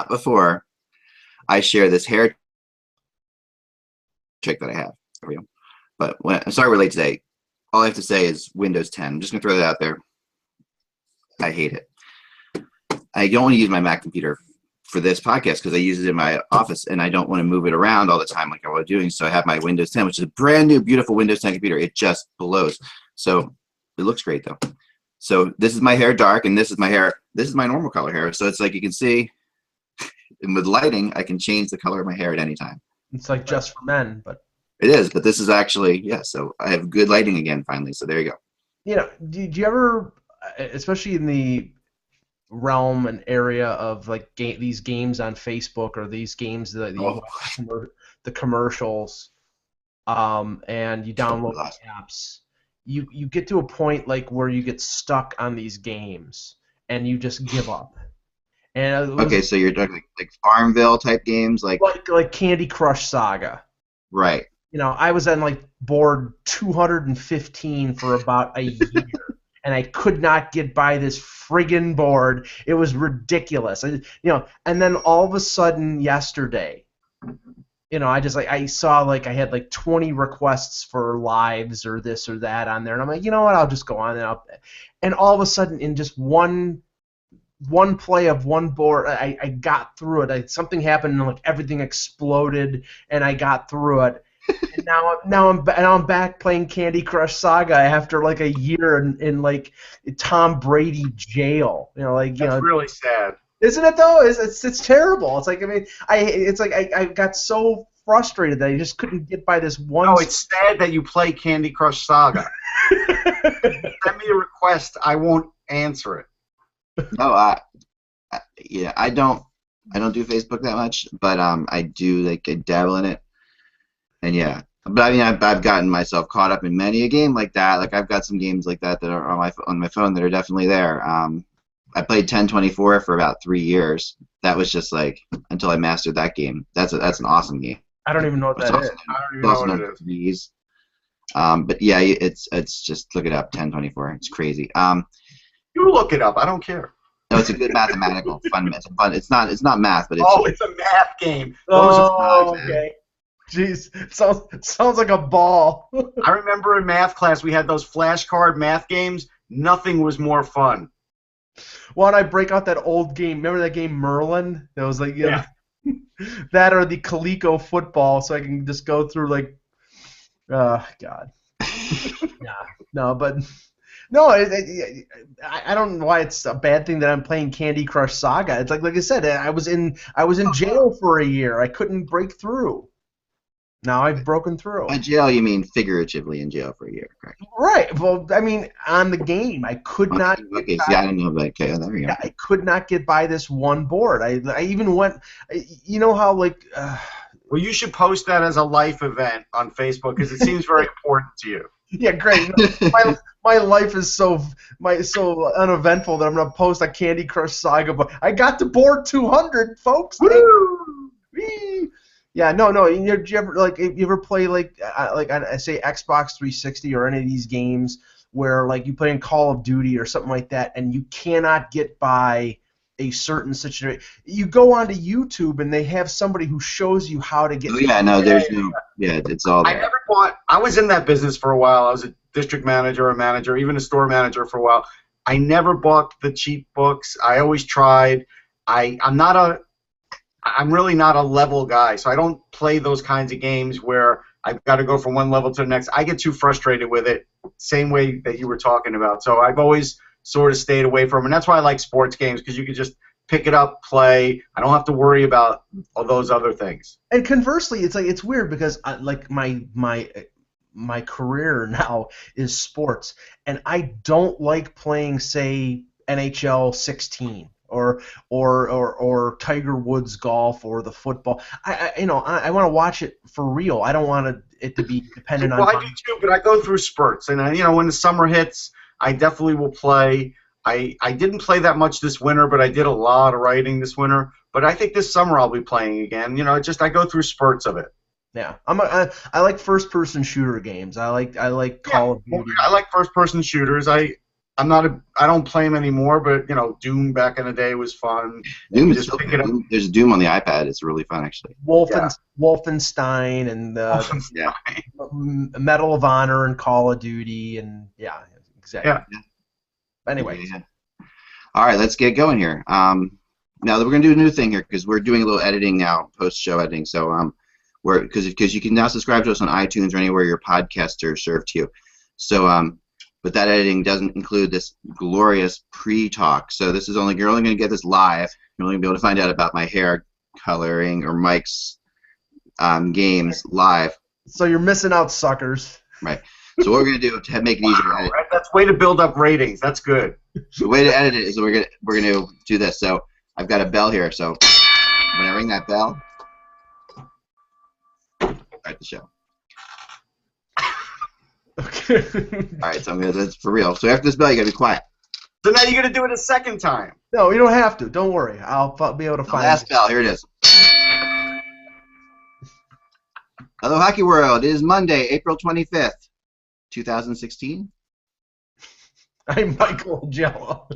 before I share this hair trick that I have for you. But I'm sorry we're late today. All I have to say is Windows 10. I'm just gonna throw that out there. I hate it. I don't want to use my Mac computer for this podcast because I use it in my office and I don't want to move it around all the time like I was doing. So I have my Windows 10, which is a brand new, beautiful Windows 10 computer. It just blows. So it looks great though. So this is my hair dark and this is my hair. This is my normal color hair. So it's like you can see, and with lighting, I can change the color of my hair at any time. It's like just for men, but it is. But this is actually, yeah. So I have good lighting again finally. So there you go. You know, did you ever, especially in the realm and area of like these games on Facebook or these games that you watch the commercials, and you download the apps, you get to a point like where you get stuck on these games and you just give up. And okay, so you're talking like Farmville type games, like Candy Crush Saga. Right. You know, I was on like board 215 for about a year, and I could not get by this friggin' board. It was ridiculous. You know, and then all of a sudden yesterday, you know, I saw like I had like 20 requests for lives or this or that on there, and I'm like, you know what, I'll just go on and all of a sudden in just one play of one board, I got through it. Something happened and like everything exploded, and I got through it. And now I'm back playing Candy Crush Saga after like a year in like Tom Brady jail. You know, like that's really sad. Isn't it though? It's terrible. It's like I got so frustrated that I just couldn't get by this one. No, it's sad that you play Candy Crush Saga. Send me a request. I won't answer it. No, yeah, I don't do Facebook that much, but I do like I dabble in it, and yeah, but I mean I've gotten myself caught up in many a game like that. Like I've got some games like that that are on my phone that are definitely there. I played 1024 for about 3 years. That was just like until I mastered that game. That's an awesome game. I don't even know what that is. I don't even know what it is. But yeah, it's just look it up. 1024. It's crazy. You look it up. I don't care. No, it's a good mathematical fun. It's not math, but it's. Oh, it's a math game. Okay. Jeez, sounds like a ball. I remember in math class we had those flashcard math games. Nothing was more fun. Why don't I break out that old game? Remember that game Merlin? That was like yeah. That or the Coleco football, so I can just go through like. God. No, but. No, I don't know why it's a bad thing that I'm playing Candy Crush Saga. It's like I said, I was in jail for a year. I couldn't break through. Now I've broken through. By jail, you mean figuratively in jail for a year, correct? Right. Well, I mean, on the game, I could not. Okay, see, I didn't know that. Okay, there we go. I could not get by this one board. I even went. You know how like. Well, you should post that as a life event on Facebook because it seems very important to you. Yeah, great. My life is so uneventful that I'm gonna post a Candy Crush Saga. But I got to board 200, folks. Woo! Yeah, no. You ever play like I say Xbox 360 or any of these games where like you play in Call of Duty or something like that, and you cannot get by a certain situation. You go onto YouTube and they have somebody who shows you how to get. Oh, yeah, no, there's no. Yeah, it's all there. I never bought. I was in that business for a while. I was a district manager, a manager, even a store manager for a while. I never bought the cheap books. I always tried. I'm really not a level guy, so I don't play those kinds of games where I've got to go from one level to the next. I get too frustrated with it, same way that you were talking about. So I've always sort of stayed away from it, and that's why I like sports games, because you can just pick it up, play. I don't have to worry about all those other things. And conversely, it's weird because like my career now is sports, and I don't like playing, say, NHL 16 or Tiger Woods golf or the football. I want to watch it for real. I don't want it to be dependent on. Well, I do too, but I go through spurts, and when the summer hits, I definitely will play. I didn't play that much this winter, but I did a lot of writing this winter. But I think this summer I'll be playing again. I go through spurts of it. Yeah, I like first-person shooter games. I like Call of Duty. I like first-person shooters. I I don't play them anymore, but Doom back in the day was fun. Doom is Just still pick it up. fun. There's Doom on the iPad. It's really fun, actually. Wolfenstein and Yeah. Medal of Honor and Call of Duty and exactly. Yeah. Anyway. Yeah. All right, let's get going here. Now that we're gonna do a new thing here because we're doing a little editing now, post-show editing. So because you can now subscribe to us on iTunes or anywhere your podcasts are served to you. So but that editing doesn't include this glorious pre-talk. So this is you're only going to get this live. You're only going to be able to find out about my hair coloring or Mike's games live. So you're missing out, suckers. Right. So what we're going to do to make it easier to edit. Right? That's way to build up ratings. That's good. The way to edit it is we're going to do this. So I've got a bell here. So when I ring that bell, start the show. Okay. All right, so that's for real. So after this bell, you got to be quiet. So now you're gonna do it a second time. No, you don't have to. Don't worry. I'll be able to The find last it. bell, here it is. Hello, Hockey World. It is Monday, April 25th, 2016. I'm Michael Jello.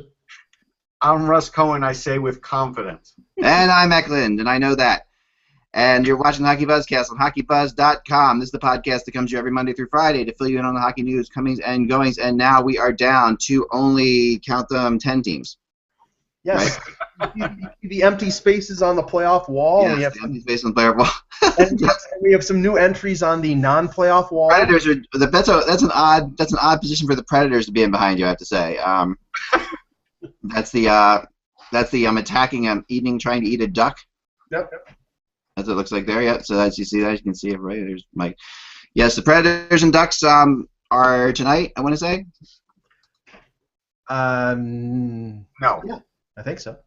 I'm Russ Cohen. I say with confidence. And I'm Eklund, and I know that. And you're watching the HockeyBuzzCast on HockeyBuzz.com. This is the podcast that comes to you every Monday through Friday to fill you in on the hockey news, comings and goings. And now we are down to only, count them, 10 teams. Yes. The empty spaces on the playoff wall. Yes, we have the empty space on the player wall. and we have some new entries on the non-playoff wall. Predators are that's an odd position for the Predators to be in behind you, I have to say. That's the I'm attacking, I'm eating, trying to eat a duck. Yep. That's what it looks like there. Yep. So that's, you see that, you can see it right there's Mike. Yes, the Predators and Ducks are tonight, I want to say. No. Yeah, I think so.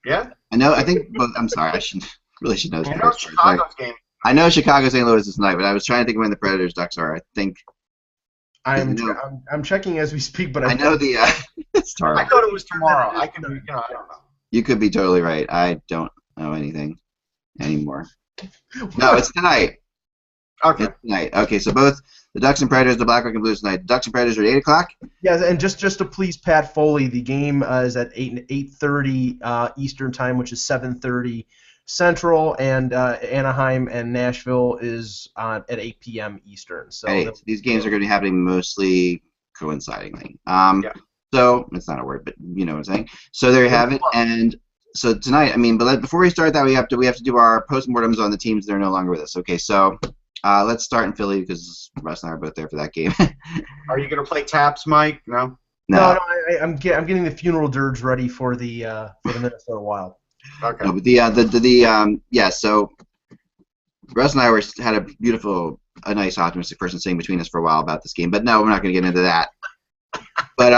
Yeah. I know. I think. Well, I'm sorry. I should know. I know Chicago's game. I know Chicago St. Louis is tonight, but I was trying to think of when the Predators Ducks are. I think. I'm checking as we speak, but I know the. It's terrible. I thought it was tomorrow. I don't know. You could be totally right. I don't know anything anymore. No, it's tonight. Okay. It's tonight. Okay, so both the Ducks and Predators, the Blackhawks and Blues tonight. The Ducks and Predators are at 8 o'clock. Yeah, and just to please Pat Foley, the game is at 8:30 Eastern time, which is 7:30 Central, and Anaheim and Nashville is at 8 p.m. Eastern. So these games are going to be happening mostly coincidingly. Yeah. So it's not a word, but you know what I'm saying. So there you have it. And so tonight, I mean, but before we start that, we have to do our post-mortems on the teams that are no longer with us. Okay, so let's start in Philly because Russ and I are both there for that game. Are you gonna play taps, Mike? No. No, I'm getting the funeral dirge ready for the Minnesota Wild. Okay. No, but so Russ and I had a nice optimistic person sitting between us for a while about this game, but no, we're not going to get into that. But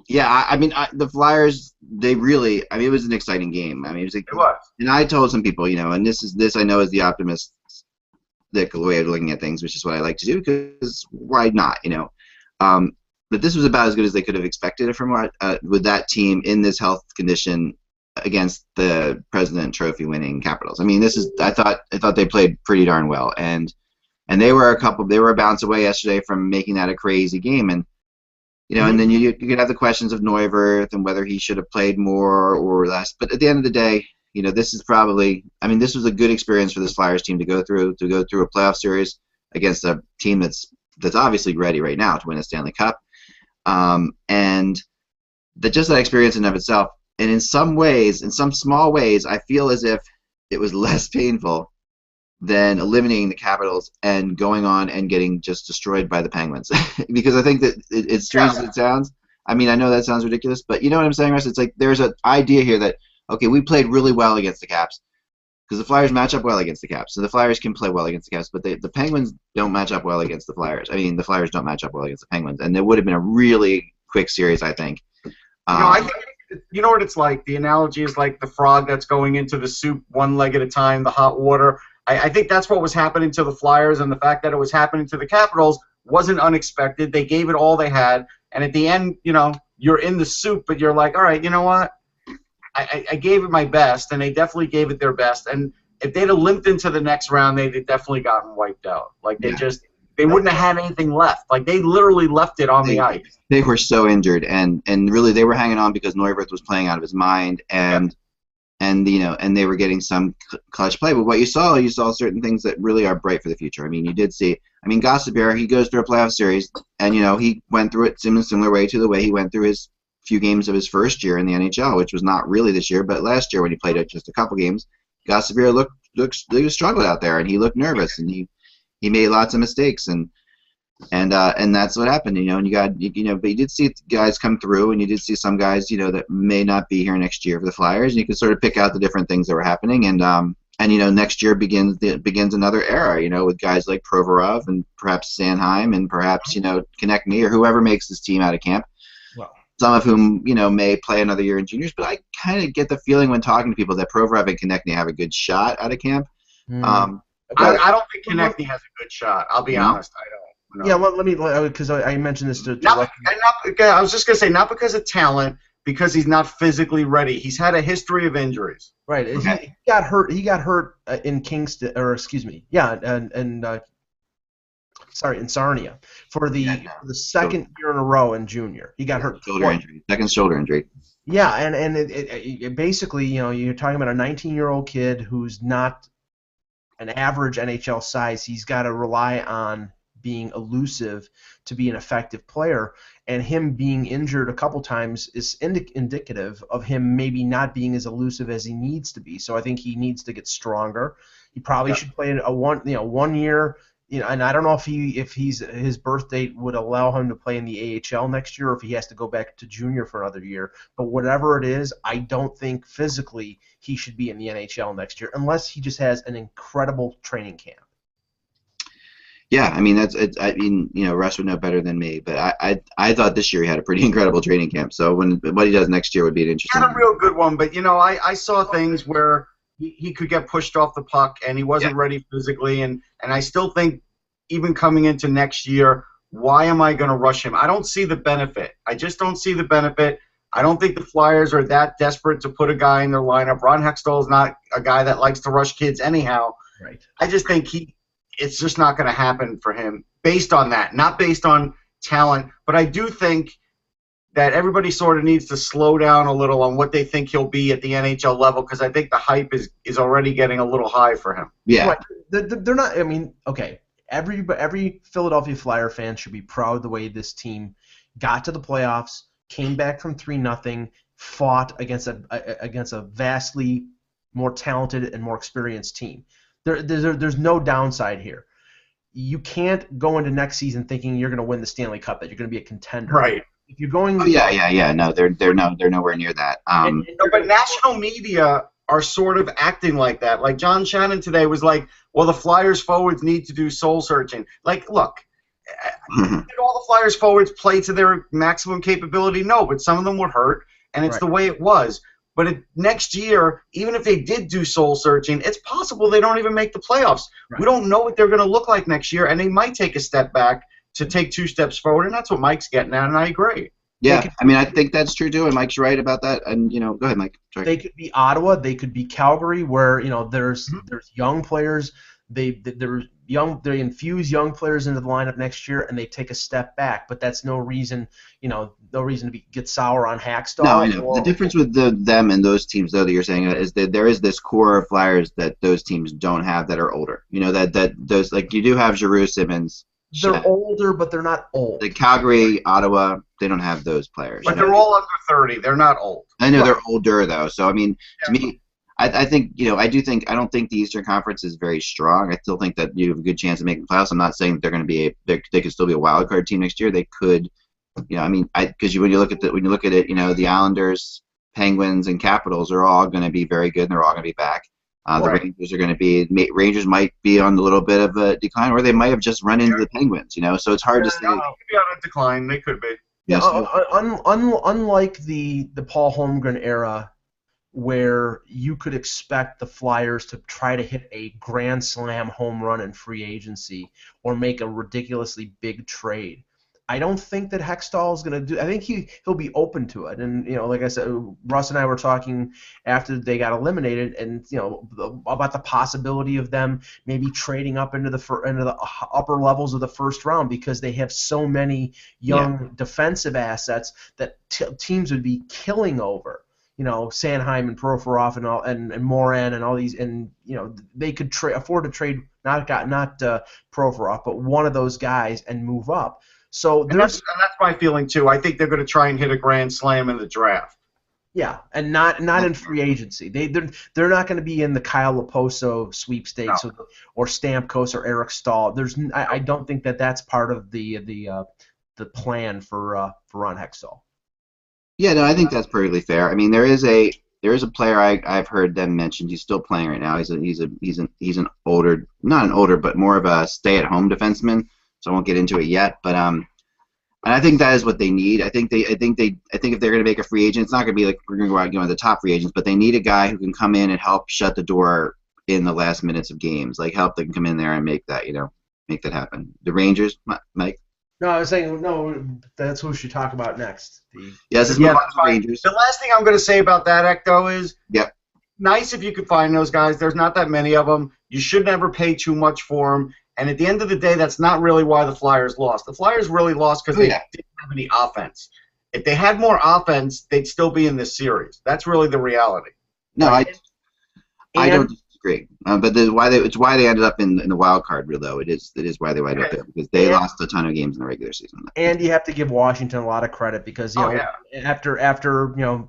the Flyers, it was an exciting game. I mean, it was. And I told some people, and this I know is the optimistic way of looking at things, which is what I like to do, because why not, But this was about as good as they could have expected from with that team in this health condition against the President Trophy winning Capitals. I mean, I thought they played pretty darn well, and they were a bounce away yesterday from making that a crazy game, and and then you could have the questions of Neuwirth and whether he should have played more or less. But at the end of the day, this is this was a good experience for this Flyers team to go through a playoff series against a team that's obviously ready right now to win a Stanley Cup, and just that experience in and of itself. And in some small ways, I feel as if it was less painful than eliminating the Capitals and going on and getting just destroyed by the Penguins. Because I think that it's strange as it sounds. I mean, I know that sounds ridiculous, but you know what I'm saying, Russ? It's like there's an idea here that, okay, we played really well against the Caps because the Flyers match up well against the Caps. So the Flyers can play well against the Caps, but the Penguins don't match up well against the Flyers. I mean, the Flyers don't match up well against the Penguins. And it would have been a really quick series, I think. I think you know what it's like? The analogy is like the frog that's going into the soup one leg at a time, the hot water. I think that's what was happening to the Flyers, and the fact that it was happening to the Capitals wasn't unexpected. They gave it all they had, and at the end, you're in the soup, but you're like, all right, you know what? I gave it my best, and they definitely gave it their best. And if they'd have limped into the next round, they'd have definitely gotten wiped out. Like they just they wouldn't have had anything left. Like, they literally left it on the ice. They were so injured, and really they were hanging on because Neuwirth was playing out of his mind, and they were getting some clutch play. But what you saw certain things that really are bright for the future. I mean, you did see. I mean, Gossipere, he goes through a playoff series, and he went through it in a similar way to the way he went through his few games of his first year in the NHL, which was not really this year, but last year when he played it just a couple games. Gossipere he struggled out there, and he looked nervous, and he made lots of mistakes, and that's what happened, and but you did see guys come through, and you did see some guys, that may not be here next year for the Flyers, and you could sort of pick out the different things that were happening, and next year begins another era, with guys like Provorov and perhaps Sanheim and perhaps Konechny or whoever makes this team out of camp. Well, some of whom may play another year in juniors, but I kind of get the feeling when talking to people that Provorov and Konechny have a good shot out of camp. I don't think Konechny has a good shot. I'll be honest. I don't. No. Yeah, let me, because I mentioned this to I was just going to say, not because of talent, because he's not physically ready. He's had a history of injuries. Right. Okay. He got hurt in Kingston, or excuse me, in Sarnia for the second year in a row in junior. He got hurt. Second shoulder injury. Yeah, and it basically, you're talking about a 19-year-old kid who's not an average NHL size. He's got to rely on being elusive to be an effective player, and him being injured a couple times is indicative of him maybe not being as elusive as he needs to be. So I think he needs to get stronger. He probably should play a 1 year. And I don't know if his birth date would allow him to play in the AHL next year, or if he has to go back to junior for another year. But whatever it is, I don't think physically he should be in the NHL next year, unless he just has an incredible training camp. Yeah, I mean Russ would know better than me, but I thought this year he had a pretty incredible training camp. So what he does next year would be an interesting. He had a real good one, but I saw things where he could get pushed off the puck and he wasn't ready physically, and I still think even coming into next year, why am I going to rush him? I don't see the benefit. I just don't see the benefit. I don't think the Flyers are that desperate to put a guy in their lineup. Ron Hextall is not a guy that likes to rush kids anyhow. Right. I just think it's just not going to happen for him based on that, not based on talent. But I do think that everybody sort of needs to slow down a little on what they think he'll be at the NHL level, because I think the hype is already getting a little high for him. Yeah. Right. They're not. I mean, okay. Every Philadelphia Flyer fan should be proud of the way this team got to the playoffs, came back from 3-0, fought against a vastly more talented and more experienced team. There's no downside here. You can't go into next season thinking you're going to win the Stanley Cup, that you're going to be a contender. Right. If you're going. Oh, yeah. No, they're nowhere near that. But national media are sort of acting like that. Like John Shannon today was like, well, the Flyers forwards need to do soul searching. Like, look, did all the Flyers forwards play to their maximum capability? No, but some of them were hurt, and it's the way it was. But next year, even if they did do soul searching, it's possible they don't even make the playoffs. Right. We don't know what they're going to look like next year, and they might take a step back to take 2 steps forward, and that's what Mike's getting at, and I agree. Yeah, I mean, I think that's true too, and Mike's right about that. And go ahead, Mike. Sorry. They could be Ottawa, they could be Calgary, where there's young players. They infuse young players into the lineup next year, and they take a step back. But that's no reason, to get sour on Hextall. No, I know. The difference with them and those teams, though, that you're saying is that there is this core of Flyers that those teams don't have that are older. That those, like, you do have Giroux, Simmons. They're older, but they're not old. The Calgary, Ottawa, they don't have those players. But they're all under 30. They're not old. I know they're older, though. So, I mean, to me, I think, I don't think the Eastern Conference is very strong. I still think that you have a good chance of making playoffs. I'm not saying that they're going to be they could still be a wild card team next year. They could, because when you look at it, the Islanders, Penguins, and Capitals are all going to be very good, and they're all going to be back. The Rangers are going to be. Rangers might be on a little bit of a decline, or they might have just run into the Penguins. So it's hard to say. They could be on a decline. They could be. Yes. Unlike the Paul Holmgren era, where you could expect the Flyers to try to hit a grand slam home run in free agency or make a ridiculously big trade, I don't think that Hextall is going to do. I think he'll be open to it, and like I said, Russ and I were talking after they got eliminated, and about the possibility of them maybe trading up into the upper levels of the first round because they have so many young defensive assets that teams would be killing over. Sanheim and Provorov and Moran and all these, and they could afford to trade not Provorov, but one of those guys and move up. So that's my feeling too. I think they're going to try and hit a grand slam in the draft. Yeah, and not in free agency. They're not going to be in the Kyle Laposo sweepstakes or Stamkos or Eric Stahl. I don't think that's part of the plan for Ron Hextall. Yeah, no, I think that's perfectly fair. I mean, there is a player I've heard them mention. He's still playing right now. He's an older, not an older, but more of a stay-at-home defenseman. So I won't get into it yet. But and I think that is what they need. I think if they're going to make a free agent, it's not going to be like we're going to go out the top free agents, but they need a guy who can come in and help shut the door in the last minutes of games, like help them come in there and make that happen. The Rangers, Mike. No, I was saying that's who we should talk about next. Let's move on to the Rangers. The last thing I'm going to say about that, Ecto, is nice if you could find those guys. There's not that many of them. You should never pay too much for them. And at the end of the day, that's not really why the Flyers lost. The Flyers really lost because they didn't have any offense. If they had more offense, they'd still be in this series. That's really the reality. No, I don't disagree. But it's why they ended up in the wild card. Though it is why they ended up there because they lost a ton of games in the regular season. And you have to give Washington a lot of credit because after a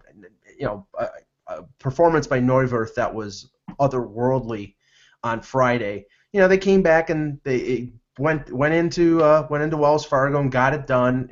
performance by Neuwirth that was otherworldly on Friday. They came back and they went into Wells Fargo and got it done.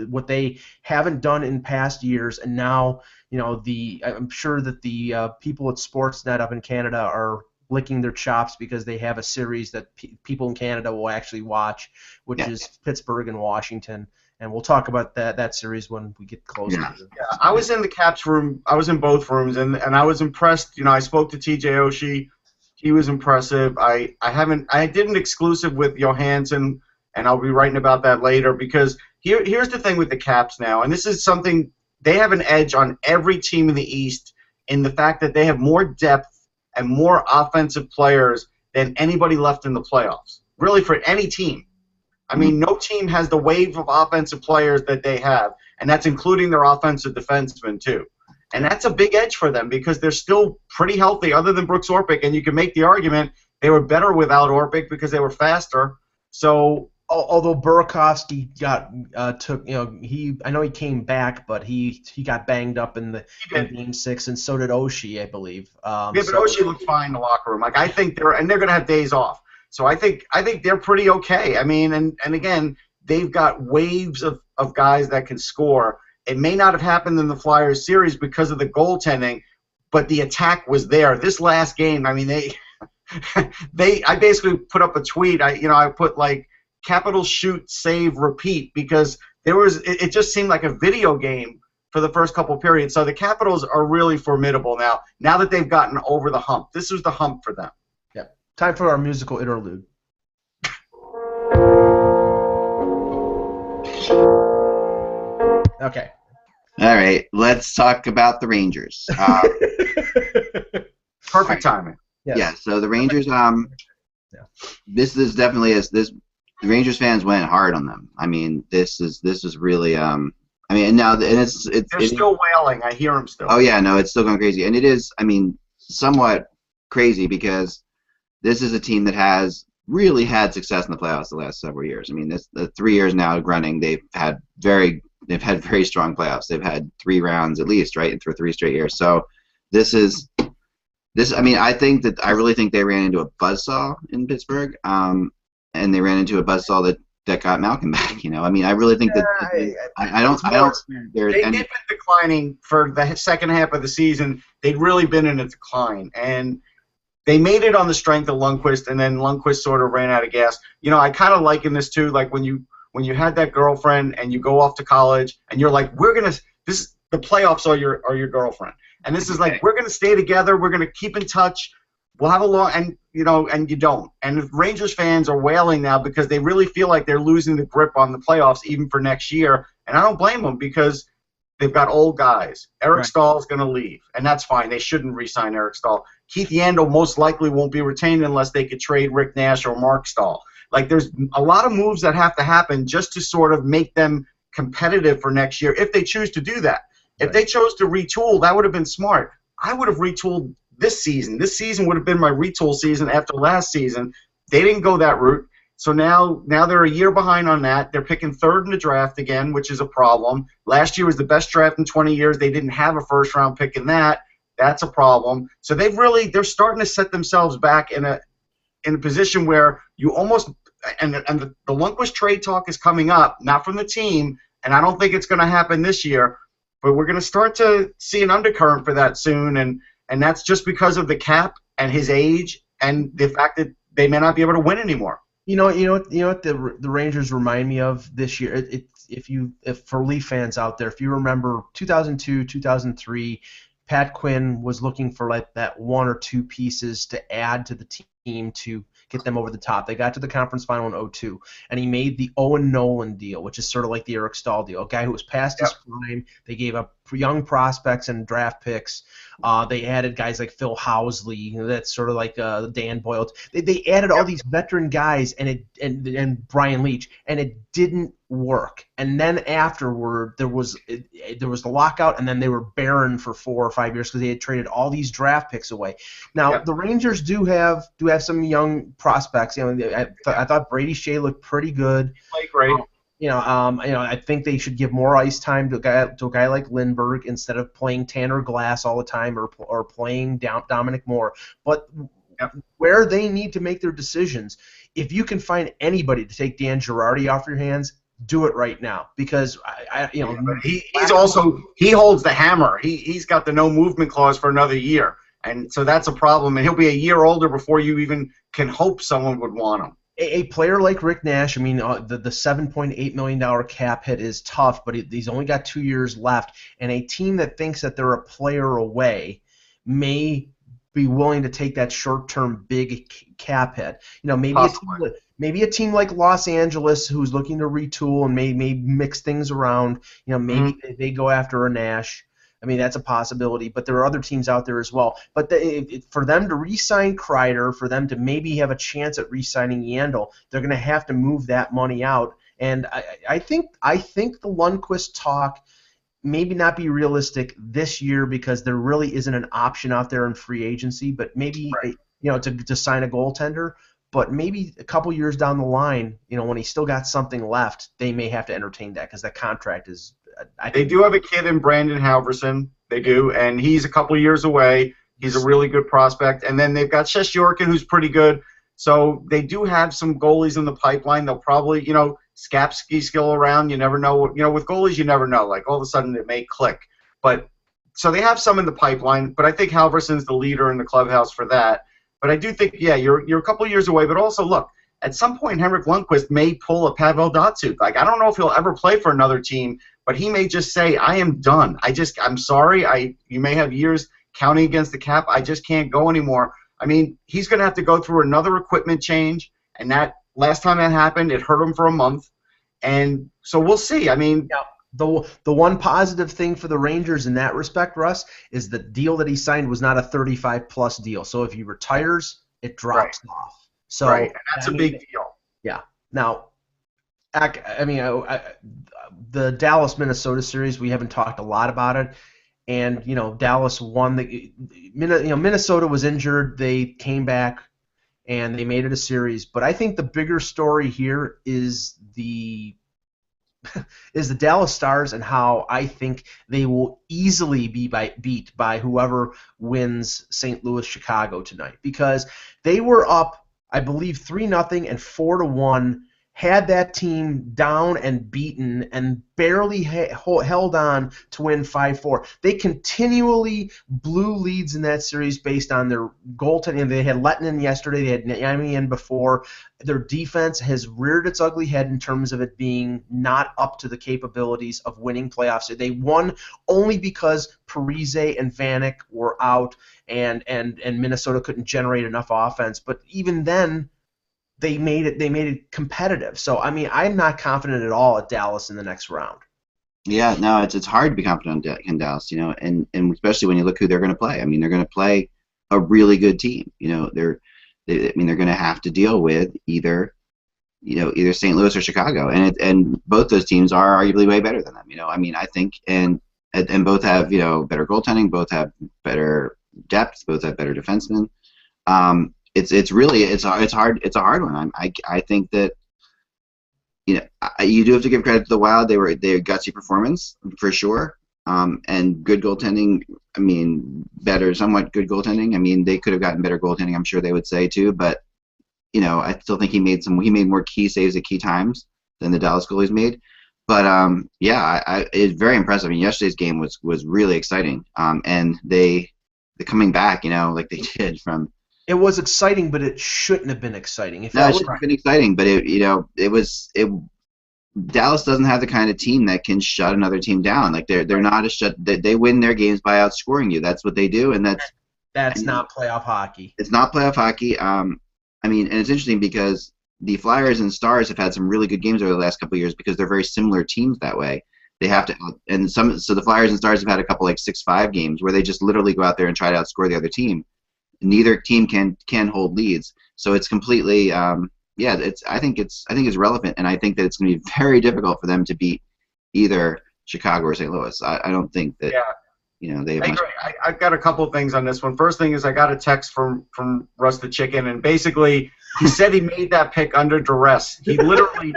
What they haven't done in past years, and now I'm sure that the people at Sportsnet up in Canada are licking their chops because they have a series that people in Canada will actually watch, which is Pittsburgh and Washington. And we'll talk about that series when we get closer. Yeah, I was in the Caps room. I was in both rooms, and I was impressed. I spoke to TJ Oshie. He was impressive. I did an exclusive with Johansson, and I'll be writing about that later because here's the thing with the Caps now, and this is something they have an edge on every team in the East in the fact that they have more depth and more offensive players than anybody left in the playoffs. Really, for any team. I mean, no team has the wave of offensive players that they have, and that's including their offensive defensemen too. And that's a big edge for them because they're still pretty healthy other than Brooks Orpik, and you can make the argument they were better without Orpik because they were faster. So although Burakovsky I know he came back, but he got banged up in Game 6, and so did Oshie, I believe. But Oshie looked fine in the locker room. Like I think they're going to have days off. So I think they're pretty okay. I mean, and again, they've got waves of guys that can score. It may not have happened in the Flyers series because of the goaltending, but the attack was there. This last game, I mean, I basically put up a tweet. I put like capital shoot, save, repeat because it just seemed like a video game for the first couple periods. So the Capitals are really formidable now that they've gotten over the hump. This was the hump for them. Yeah. Time for our musical interlude. Okay. All right. Let's talk about the Rangers. Perfect timing. Yes. Yeah. So the Rangers. This is definitely the Rangers fans went hard on them. I mean, this is really. I mean, now they're still wailing. I hear them still. Oh yeah, no, it's still going crazy, and it is. I mean, somewhat crazy because this is a team that has really had success in the playoffs the last several years. I mean, the 3 years now running, they've had very strong playoffs. They've had 3 rounds at least, right, for 3 straight years. So this. I mean, I really think they ran into a buzzsaw in Pittsburgh, and they ran into a buzzsaw that got Malcolm back. I mean, I really think that I don't. They've been declining for the second half of the season. They'd really been in a decline, and they made it on the strength of Lundqvist, and then Lundqvist sort of ran out of gas. I kind of liken this to like when you had that girlfriend and you go off to college and you're like, the playoffs are your girlfriend, and this is like we're gonna stay together, we're gonna keep in touch. we'll have a long and you don't. And Rangers fans are wailing now because they really feel like they're losing the grip on the playoffs even for next year. And I don't blame them because they've got old guys. Eric Stahl is going to leave, and that's fine. They shouldn't re-sign Eric Stahl. Keith Yandel most likely won't be retained unless they could trade Rick Nash or Mark Stahl. Like, there's a lot of moves that have to happen just to sort of make them competitive for next year if they choose to do that. If they chose to retool, that would have been smart. I would have retooled this season. This season would have been my retool season after last season. They didn't go that route. So now they're a year behind on that. They're picking third in the draft again, which is a problem. Last year was the best draft in 20 years. They didn't have a first-round pick in that. That's a problem. So they're starting to set themselves back in a position where you almost and the Lundqvist trade talk is coming up, not from the team, and I don't think it's going to happen this year, but we're going to start to see an undercurrent for that soon, and that's just because of the cap and his age and the fact that they may not be able to win anymore. You know what the Rangers remind me of this year. If for Leaf fans out there, if you remember 2002, 2003, Pat Quinn was looking for like that one or two pieces to add to the team to get them over the top. They got to the conference final in 2002, and he made the Owen Nolan deal, which is sort of like the Eric Stahl deal. A guy who was past his prime. They gave up young prospects and draft picks. They added guys like Phil Housley. That's sort of like Dan Boyle. They added all these veteran guys and Brian Leach, and it didn't work. And then afterward, there was the lockout, and then they were barren for 4 or 5 years because they had traded all these draft picks away. Now the Rangers do have some young prospects. I thought Brady Shea looked pretty good. Played great. I think they should give more ice time to a guy like Lindbergh instead of playing Tanner Glass all the time or playing Dominic Moore. But where they need to make their decisions, if you can find anybody to take Dan Girardi off your hands, do it right now because he holds the hammer. He's got the no movement clause for another year, and so that's a problem. And he'll be a year older before you even can hope someone would want him. A player like Rick Nash, the $7.8 million cap hit is tough, but he's only got 2 years left, and a team that thinks that they're a player away may be willing to take that short-term big cap hit. Maybe a team like Los Angeles who's looking to retool and may mix things around. Maybe they go after a Nash. That's a possibility, but there are other teams out there as well. But for them to re-sign Kreider, for them to maybe have a chance at re-signing Yandel, they're going to have to move that money out. And I think the Lundqvist talk maybe not be realistic this year because there really isn't an option out there in free agency. But maybe to sign a goaltender. But maybe a couple years down the line, when he's still got something left, they may have to entertain that because that contract is. They do have a kid in Brandon Halverson. They do, and he's a couple years away. He's a really good prospect. And then they've got Shesterkin, who's pretty good. So they do have some goalies in the pipeline. They'll probably, Skapski's still around. You never know. With goalies, you never know. Like, all of a sudden it may click. But so they have some in the pipeline. But I think Halverson's the leader in the clubhouse for that. But I do think, you're a couple years away. But also, look, at some point, Henrik Lundqvist may pull a Pavel Datsyuk. Like, I don't know if he'll ever play for another team, but he may just say, I am done. I'm sorry. You may have years counting against the cap. I just can't go anymore. He's going to have to go through another equipment change, and that last time that happened, it hurt him for a month. And so we'll see. The one positive thing for the Rangers in that respect, Russ, is the deal that he signed was not a 35-plus deal. So if he retires, it drops off. So and that's a big deal. Yeah. Now, the Dallas-Minnesota series, we haven't talked a lot about it. And, Dallas won. Minnesota was injured. They came back, and they made it a series. But I think the bigger story here is the Dallas Stars and how I think they will easily be beat by whoever wins St. Louis-Chicago tonight. Because they were up, I believe, 3-0 and 4-1 had that team down and beaten and barely held on to win 5-4. They continually blew leads in that series based on their goaltending. They had Letton in yesterday. They had Niemi in before. Their defense has reared its ugly head in terms of it being not up to the capabilities of winning playoffs. They won only because Parise and Vanek were out and Minnesota couldn't generate enough offense. But even then, they made it competitive. So I mean, I'm not confident at all at Dallas in the next round. Yeah, no, it's hard to be confident in Dallas, and especially when you look who they're going to play. I mean, they're going to play a really good team. They're going to have to deal with either St. Louis or Chicago, and both those teams are arguably way better than them. I mean, I think and both have better goaltending, both have better depth, both have better defensemen. It's really a hard one. I think that you do have to give credit to the Wild. They had gutsy performance for sure, and good goaltending. I mean, somewhat good goaltending. I mean, they could have gotten better goaltending. I'm sure they would say too, but I still think he made more key saves at key times than the Dallas goalies made. But it's very impressive. I mean, yesterday's game was really exciting, and they coming back, like they did from. It was exciting, but it shouldn't have been exciting. It shouldn't have been exciting, but Dallas doesn't have the kind of team that can shut another team down. Like they're not a shut. They win their games by outscoring you. That's what they do, and that's not playoff hockey. It's not playoff hockey. I mean, and it's interesting because the Flyers and Stars have had some really good games over the last couple of years because they're very similar teams that way. They have to, so the Flyers and Stars have had a couple 6-5 games where they just literally go out there and try to outscore the other team. Neither team can hold leads, so it's completely I think it's relevant, and I think that it's going to be very difficult for them to beat either Chicago or St. Louis. I don't think that they have. I've got a couple things on this one. First thing is I got a text from Russ the Chicken, and basically he said he made that pick under duress. He literally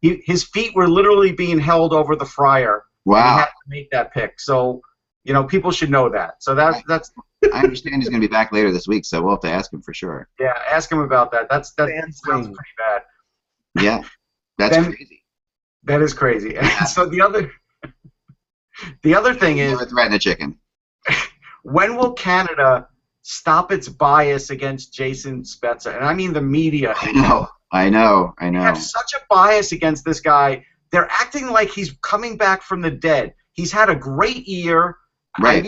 his feet were literally being held over the fryer. Wow! And he had to make that pick, so people should know that. So that's. I understand he's going to be back later this week, so we'll have to ask him for sure. Yeah, ask him about that. That sounds pretty bad. Yeah, that's crazy. That is crazy. Yeah. So the other thing is threaten a chicken. When will Canada stop its bias against Jason Spezza? And I mean the media. I know. They have such a bias against this guy. They're acting like he's coming back from the dead. He's had a great year. Right.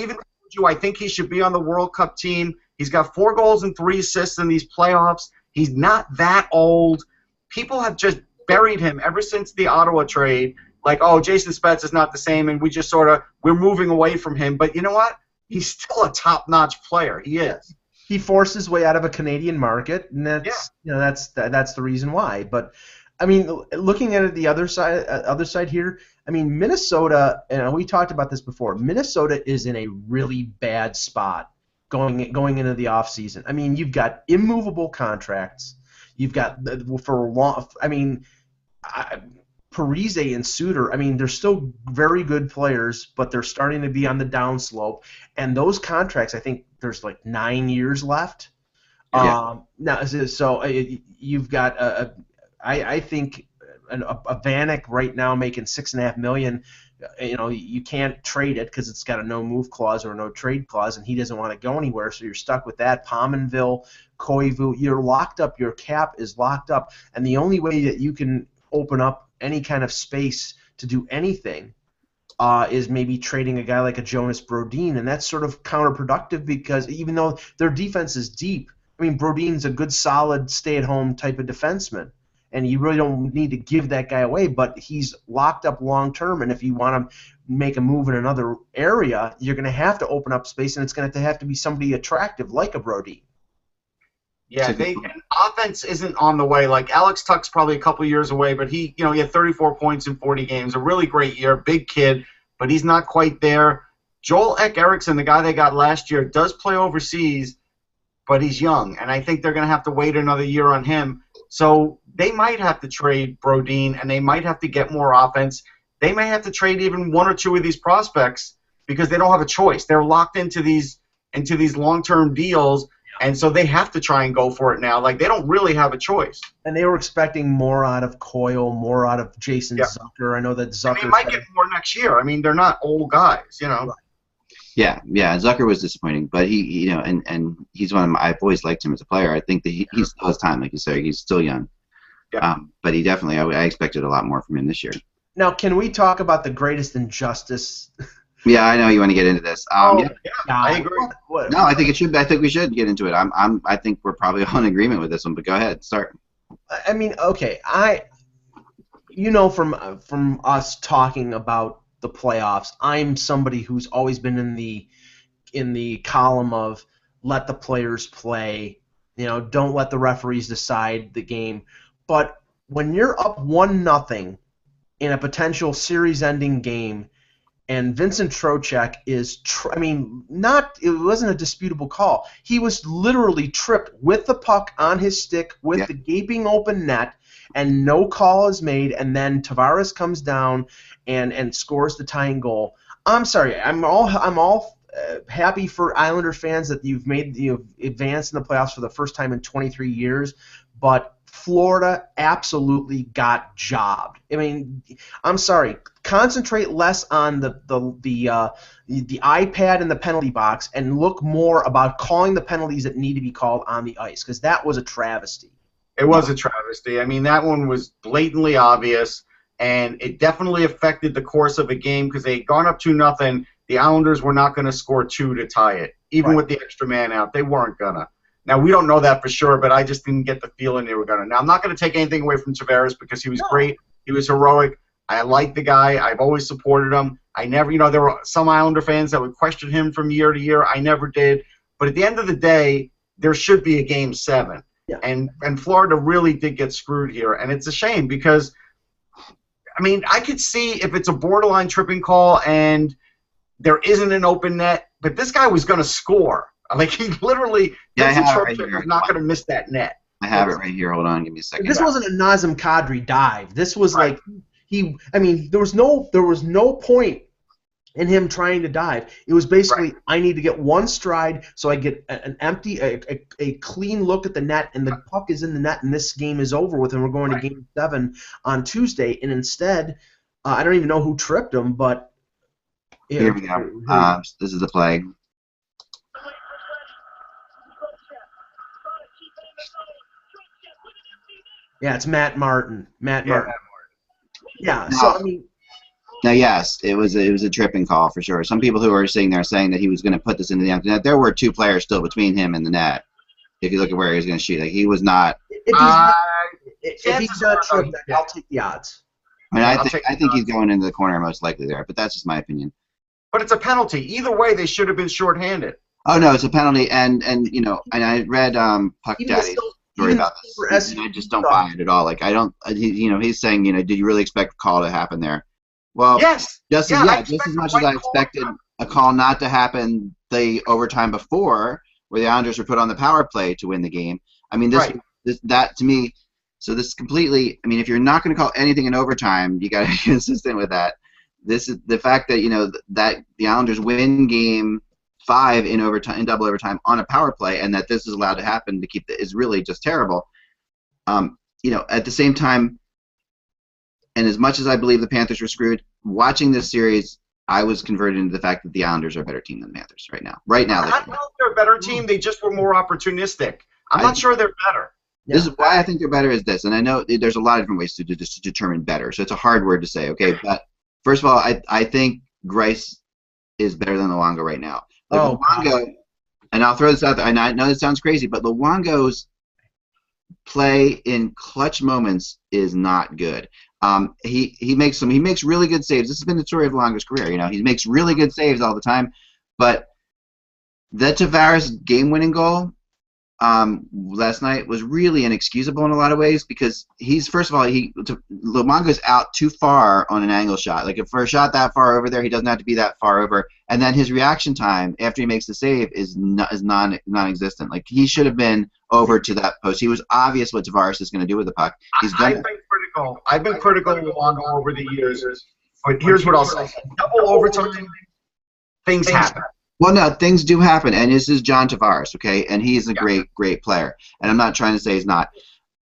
I think he should be on the World Cup team. He's got 4 goals and 3 assists in these playoffs. He's not that old. People have just buried him ever since the Ottawa trade. Like, oh, Jason Spezza is not the same, and we're moving away from him. But you know what? He's still a top-notch player. He is. He forced his way out of a Canadian market, and that's the reason why. But I mean, looking at it the other side here. I mean, Minnesota, and we talked about this before, Minnesota is in a really bad spot going into the offseason. I mean, you've got immovable contracts. You've got, Parise and Suter, I mean, they're still very good players, but they're starting to be on the downslope. And those contracts, I think there's 9 years left. Yeah. So you've got, I think, a Vanek right now making $6.5 million. You can't trade it because it's got a no move clause or a no trade clause, and he doesn't want to go anywhere. So you're stuck with that. Pominville, Koivu, you're locked up. Your cap is locked up, and the only way that you can open up any kind of space to do anything is maybe trading a guy like a Jonas Brodin, and that's sort of counterproductive because even though their defense is deep, I mean, Brodin's a good, solid, stay-at-home type of defenseman. And you really don't need to give that guy away, but he's locked up long term. And if you want to make a move in another area, you're going to have to open up space, and it's going to have to be somebody attractive like a Brody. Yeah, offense isn't on the way. Like Alex Tuck's probably a couple years away, but he had 34 points in 40 games, a really great year, big kid, but he's not quite there. Joel Eriksson, the guy they got last year, does play overseas, but he's young, and I think they're going to have to wait another year on him. So they might have to trade Brodin, and they might have to get more offense. They may have to trade even 1 or 2 of these prospects because they don't have a choice. They're locked into these long-term deals, And so they have to try and go for it now. Like, they don't really have a choice. And they were expecting more out of Coyle, more out of Jason Yeah. Zucker. I know that Zucker. They might get more next year. I mean, they're not old guys, you know. Yeah. Zucker was disappointing, but he, you know, and he's one of my. I've always liked him as a player. I think that he still has time, like you say. He's still young. Yeah. But he definitely, I expected a lot more from him this year. Now, can we talk about the greatest injustice? Yeah, I know you want to get into this. Yeah, I agree. What? No, I think it should. I think we should get into it. I think we're probably all in agreement with this one. But go ahead, start. I mean, okay, you know, from us talking about the playoffs, I'm somebody who's always been in the column of let the players play. You know, don't let the referees decide the game. But when you're up 1-0 in a potential series-ending game, and Vincent Trocheck is, it wasn't a disputable call. He was literally tripped with the puck on his stick with the gaping open net, and no call is made, and then Tavares comes down and scores the tying goal. I'm sorry, I'm all happy for Islander fans that you've advanced in the playoffs for the first time in 23 years, but Florida absolutely got jobbed. I mean, I'm sorry. Concentrate less on the iPad in the penalty box and look more about calling the penalties that need to be called on the ice, because that was a travesty. It was a travesty. I mean, that one was blatantly obvious, and it definitely affected the course of a game because they had gone up 2-0. The Islanders were not going to score 2 to tie it, even with the extra man out. They weren't gonna. Now, we don't know that for sure, but I just didn't get the feeling they were going to. Now, I'm not going to take anything away from Tavares because he was great. He was heroic. I like the guy. I've always supported him. I never, you know, there were some Islander fans that would question him from year to year. I never did. But at the end of the day, there should be a Game 7. Yeah. And Florida really did get screwed here. And it's a shame because, I mean, I could see if it's a borderline tripping call and there isn't an open net, but this guy was going to score. Like, he literally, was not going to miss that net. I have it right here. Hold on, give me a second. This wasn't a Nazem Kadri dive. This was like there was no point in him trying to dive. It was basically I need to get one stride so I get an empty, a clean look at the net, and the puck is in the net, and this game is over with, and we're going to Game 7 on Tuesday. And instead, I don't even know who tripped him, but here we go. This is the play. Yeah, it's Matt Martin. Martin. Yeah. Now, so I mean. Now, yes, it was a tripping call for sure. Some people who are sitting there saying that he was going to put this into the empty net, there were 2 players still between him and the net. If you look at where he was going to shoot, like he was not. If he's not tripped, I'll take the odds. I mean, I think he's going into the corner most likely there, but that's just my opinion. But it's a penalty. Either way, they should have been shorthanded. Oh no, it's a penalty, and you know, and I read Puck Daddy's story about this. And I just don't buy it at all. Like I don't, you know, he's saying, you know, did you really expect a call to happen there? Well, yes, just as much as I expected a call not to happen the overtime before, where the Islanders were put on the power play to win the game. I mean, that to me, so this is completely. I mean, if you're not going to call anything in overtime, you got to be consistent with that. This is the fact that, you know, that the Islanders win Game 5 in overtime, in double overtime on a power play, and that this is allowed to happen to keep is really just terrible. You know, at the same time, and as much as I believe the Panthers were screwed, watching this series, I was converted into the fact that the Islanders are a better team than the Panthers right now. Right now, I don't know if they're a better team. They just were more opportunistic. I'm not sure they're better. This is why I think they're better. Is this, and I know there's a lot of different ways to determine better. So it's a hard word to say. Okay, but first of all, I think Grice is better than Luongo right now. Like Luongo, and I'll throw this out there, and I know this sounds crazy, but Luongo's play in clutch moments is not good. He makes really good saves. This has been the story of Luongo's career. You know, he makes really good saves all the time, but that Tavares game-winning goal last night was really inexcusable in a lot of ways because Luongo's out too far on an angle shot. Like if for a shot that far over there, he doesn't have to be that far over, and then his reaction time after he makes the save is non-existent. Like he should have been over to that post. He was obvious what Tavares is going to do with the puck. I've been critical of Luongo over the years, but here's what I'll say: double overtime, things happen. Well, no, things do happen, and this is John Tavares, okay, and he's a great player, and I'm not trying to say he's not,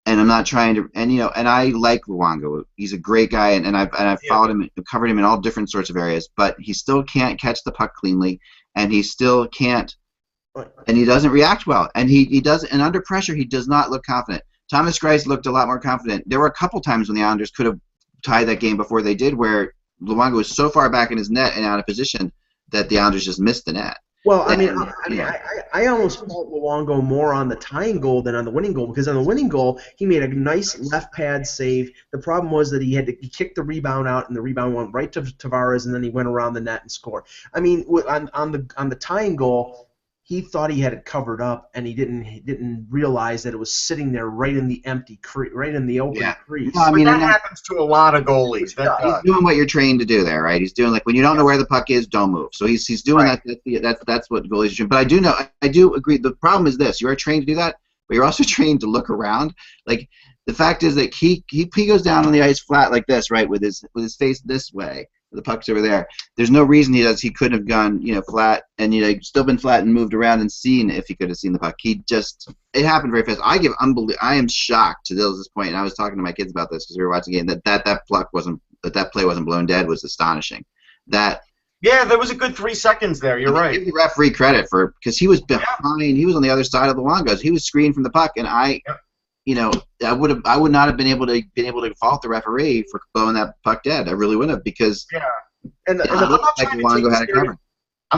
and I'm not trying to, and and I like Luongo. He's a great guy, and I've followed him, covered him in all different sorts of areas, but he still can't catch the puck cleanly, and he still can't, and he doesn't react well, and he does, and under pressure he does not look confident. Thomas Greiss looked a lot more confident. There were a couple times when the Islanders could have tied that game before they did, where Luongo was so far back in his net and out of position that the Islanders just missed the net. Well, I almost fault Luongo more on the tying goal than on the winning goal, because on the winning goal he made a nice left pad save. The problem was that he kicked the rebound out, and the rebound went right to Tavares, and then he went around the net and scored. I mean, on the tying goal, he thought he had it covered up, and he didn't realize that it was sitting there right in the empty right in the open crease. No, I mean, that happens to a lot of goalies. He's doing what you're trained to do there, right? He's doing, like, when you don't know where the puck is, don't move. So he's doing that. That's what goalies are doing. But I do agree. The problem is this: you are trained to do that, but you're also trained to look around. Like, the fact is that he goes down on the ice flat like this, right, with his face this way. The puck's over there. There's no reason he couldn't have gone, flat, and still been flat and moved around and seen if he could have seen the puck. It happened very fast. I am shocked to this point, and I was talking to my kids about this because we were watching the game, that play wasn't blown dead was astonishing. There was a good 3 seconds there. You're right. Give the referee credit because he was behind. He was on the other side of the Luongo. He was screened from the puck, and I would not have been able to fault the referee for blowing that puck dead. I really wouldn't have, because I'm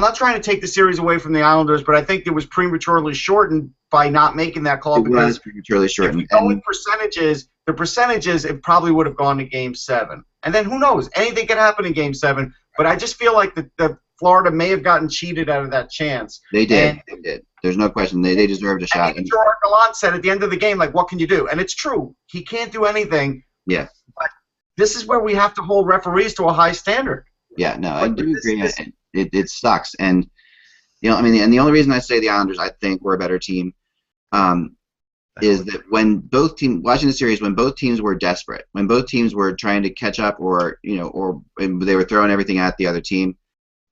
not trying to take the series away from the Islanders, but I think it was prematurely shortened by not making that call. It was prematurely shortened. If you go with the percentages, it probably would have gone to Game 7. And then who knows? Anything could happen in Game 7. But I just feel like the Florida may have gotten cheated out of that chance. They did. There's no question. They deserved a shot. And Gerard Gallant said at the end of the game, like, what can you do? And it's true. He can't do anything. Yeah. But this is where we have to hold referees to a high standard. Yeah, no, I do agree. It sucks. And, and the only reason I say the Islanders, I think, were a better team, is that when both teams, watching the series, when both teams were desperate, when both teams were trying to catch up or they were throwing everything at the other team,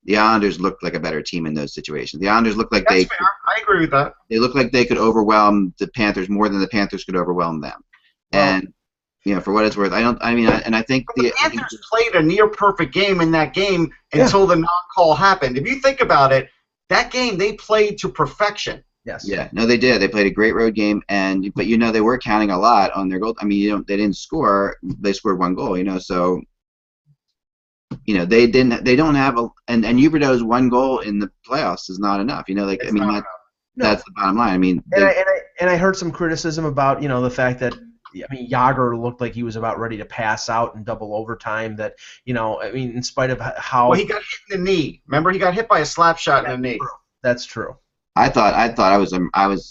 the Islanders looked like a better team in those situations. The Islanders looked like That's fair. I agree with that. They looked like they could overwhelm the Panthers more than the Panthers could overwhelm them. Well, and for what it's worth, I think the Panthers played a near perfect game in that game until the non-call happened. If you think about it, that game they played to perfection. Yes. Yeah. No, they did. They played a great road game, but they were counting a lot on their goal. I mean, they didn't score. They scored one goal. So. They don't have and Huberdeau's one goal in the playoffs is not enough. That's the bottom line. I mean, and I heard some criticism about the fact that Jágr looked like he was about ready to pass out in double overtime. That in spite of how he got hit in the knee. Remember, he got hit by a slap shot in the knee. That's true. I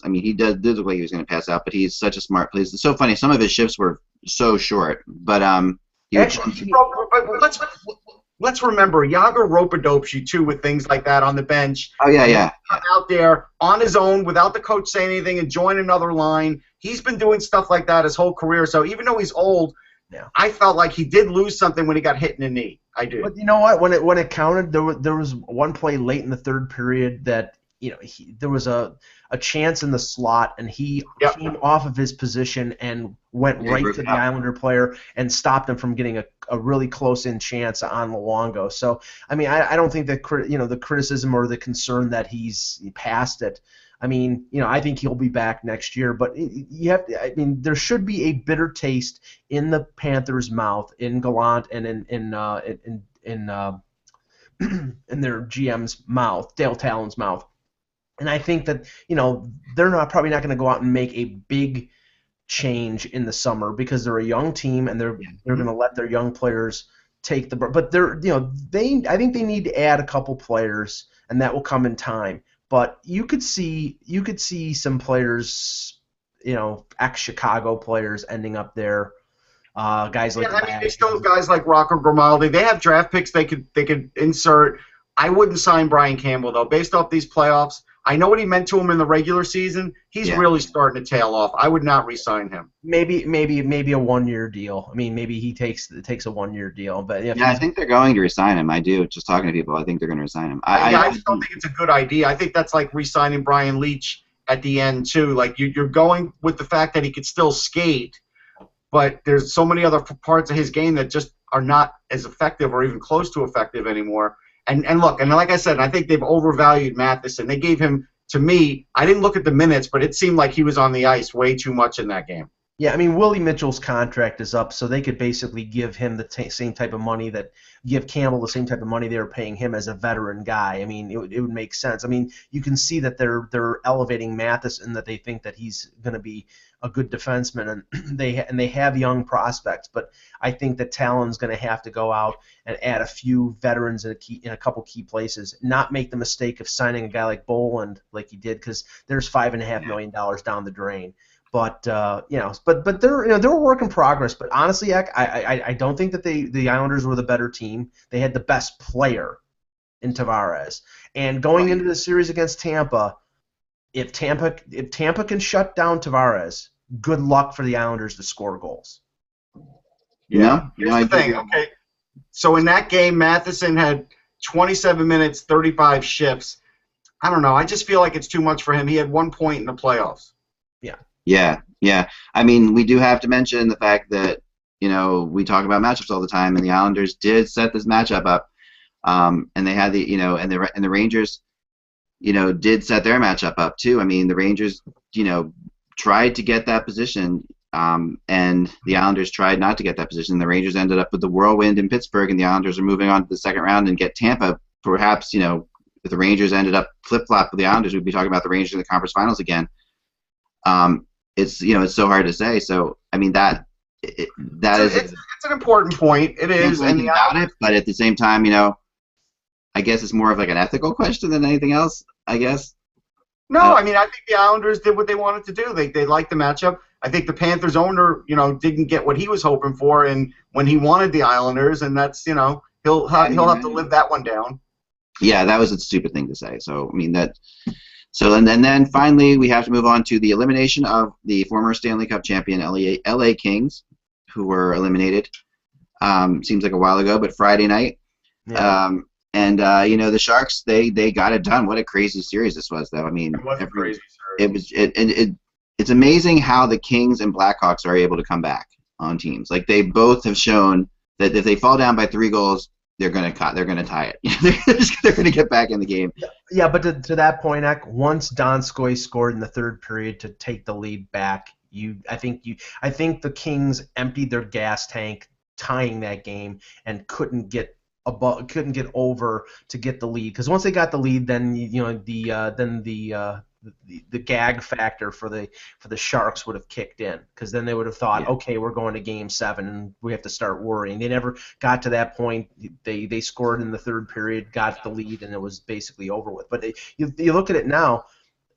mean, he did look like he was going to pass out, but he's such a smart player. It's so funny. Some of his shifts were so short, but let's remember, Jágr rope-a-dopes you too with things like that on the bench. Oh yeah. Out there on his own without the coach saying anything and join another line. He's been doing stuff like that his whole career. So even though he's old, I felt like he did lose something when he got hit in the knee. I do. But you know what? When it counted, there was one play late in the third period that there was a chance in the slot, and he came off of his position and went right to the Islander player and stopped him from getting a really close-in chance on Luongo. So, I mean, I don't think that the criticism or the concern that he passed it. I mean, I think he'll be back next year, but there should be a bitter taste in the Panthers' mouth, in Gallant and in their GM's mouth, Dale Talon's mouth. And I think that they're probably not going to go out and make a big change in the summer because they're a young team and they're going to let their young players take the. But I think they need to add a couple players, and that will come in time. But you could see some players, ex-Chicago players ending up there. Guys like they still have guys like Rocco Grimaldi. They have draft picks they could insert. I wouldn't sign Brian Campbell though, based off these playoffs. I know what he meant to him in the regular season. He's really starting to tail off. I would not re-sign him. Maybe a 1-year deal. I mean, maybe he takes a 1-year deal. But I think they're going to resign him. I do. Just talking to people, I think they're going to resign him. I just don't think it's a good idea. I think that's like re-signing Brian Leach at the end too. Like you're going with the fact that he could still skate, but there's so many other parts of his game that just are not as effective or even close to effective anymore. And look, and like I said, I think they've overvalued Matheson. They gave him, to me, I didn't look at the minutes, but it seemed like he was on the ice way too much in that game. Yeah, I mean, Willie Mitchell's contract is up, so they could basically give him the same type of money give Campbell the same type of money they were paying him as a veteran guy. I mean, it would make sense. I mean, you can see that they're elevating Matheson, that they think that he's going to be a good defenseman, and they have young prospects. But I think that Talon's going to have to go out and add a few veterans in a couple key places, not make the mistake of signing a guy like Boland like he did, because there's $5.5 million down the drain. But but they're a work in progress. But honestly, I don't think that the Islanders were the better team. They had the best player in Tavares. And going into the series against Tampa, if Tampa can shut down Tavares, good luck for the Islanders to score goals. Yeah. Here's the thing. Okay, so in that game, Matheson had 27 minutes, 35 shifts. I don't know. I just feel like it's too much for him. He had 1 point in the playoffs. Yeah. I mean, we do have to mention the fact that, we talk about matchups all the time, and the Islanders did set this matchup up, and they had and the Rangers, did set their matchup up too. I mean, the Rangers, tried to get that position, and the Islanders tried not to get that position. The Rangers ended up with the whirlwind in Pittsburgh, and the Islanders are moving on to the second round and get Tampa. Perhaps, if the Rangers ended up flip-flop with the Islanders, we'd be talking about the Rangers in the conference finals again. It's so hard to say. So I mean it's an important point. It is, but at the same time, I guess it's more of like an ethical question than anything else. I guess. No, I mean, I think the Islanders did what they wanted to do. They liked the matchup. I think the Panthers owner, didn't get what he was hoping for, and when he wanted the Islanders, and that's, he'll have to live that one down. Yeah, that was a stupid thing to say. So I mean that. So and then finally we have to move on to the elimination of the former Stanley Cup champion LA Kings, who were eliminated. Seems like a while ago, but Friday night. Yeah. The Sharks they got it done. What a crazy series this was, though. I mean, it was a crazy series. It's amazing how the Kings and Blackhawks are able to come back on teams. Like they both have shown that if they fall down by 3 goals, they're gonna tie it. They're gonna get back in the game. Yeah, but to that point, once Donskoy scored in the third period to take the lead back, I think the Kings emptied their gas tank tying that game and couldn't get over to get the lead, because once they got the lead, then the gag factor for the Sharks would have kicked in, because then they would have thought, okay, we're going to Game 7 and we have to start worrying. They never got to that point. They scored in the third period, got the lead, and it was basically over with. But you look at it now,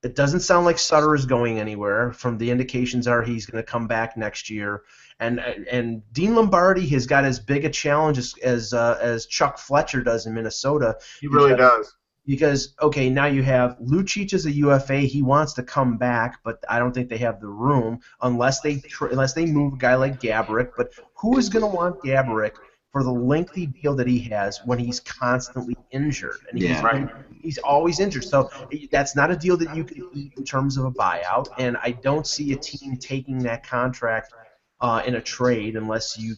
it doesn't sound like Sutter is going anywhere. From the indications are he's going to come back next year. And Dean Lombardi has got as big a challenge as Chuck Fletcher does in Minnesota. He really does. Because, okay, now you have Lucic as a UFA. He wants to come back, but I don't think they have the room unless they move a guy like Gaborik. But who is going to want Gaborik for the lengthy deal that he has when he's constantly injured? And he's always injured. So that's not a deal that you can eat in terms of a buyout. And I don't see a team taking that contract in a trade unless you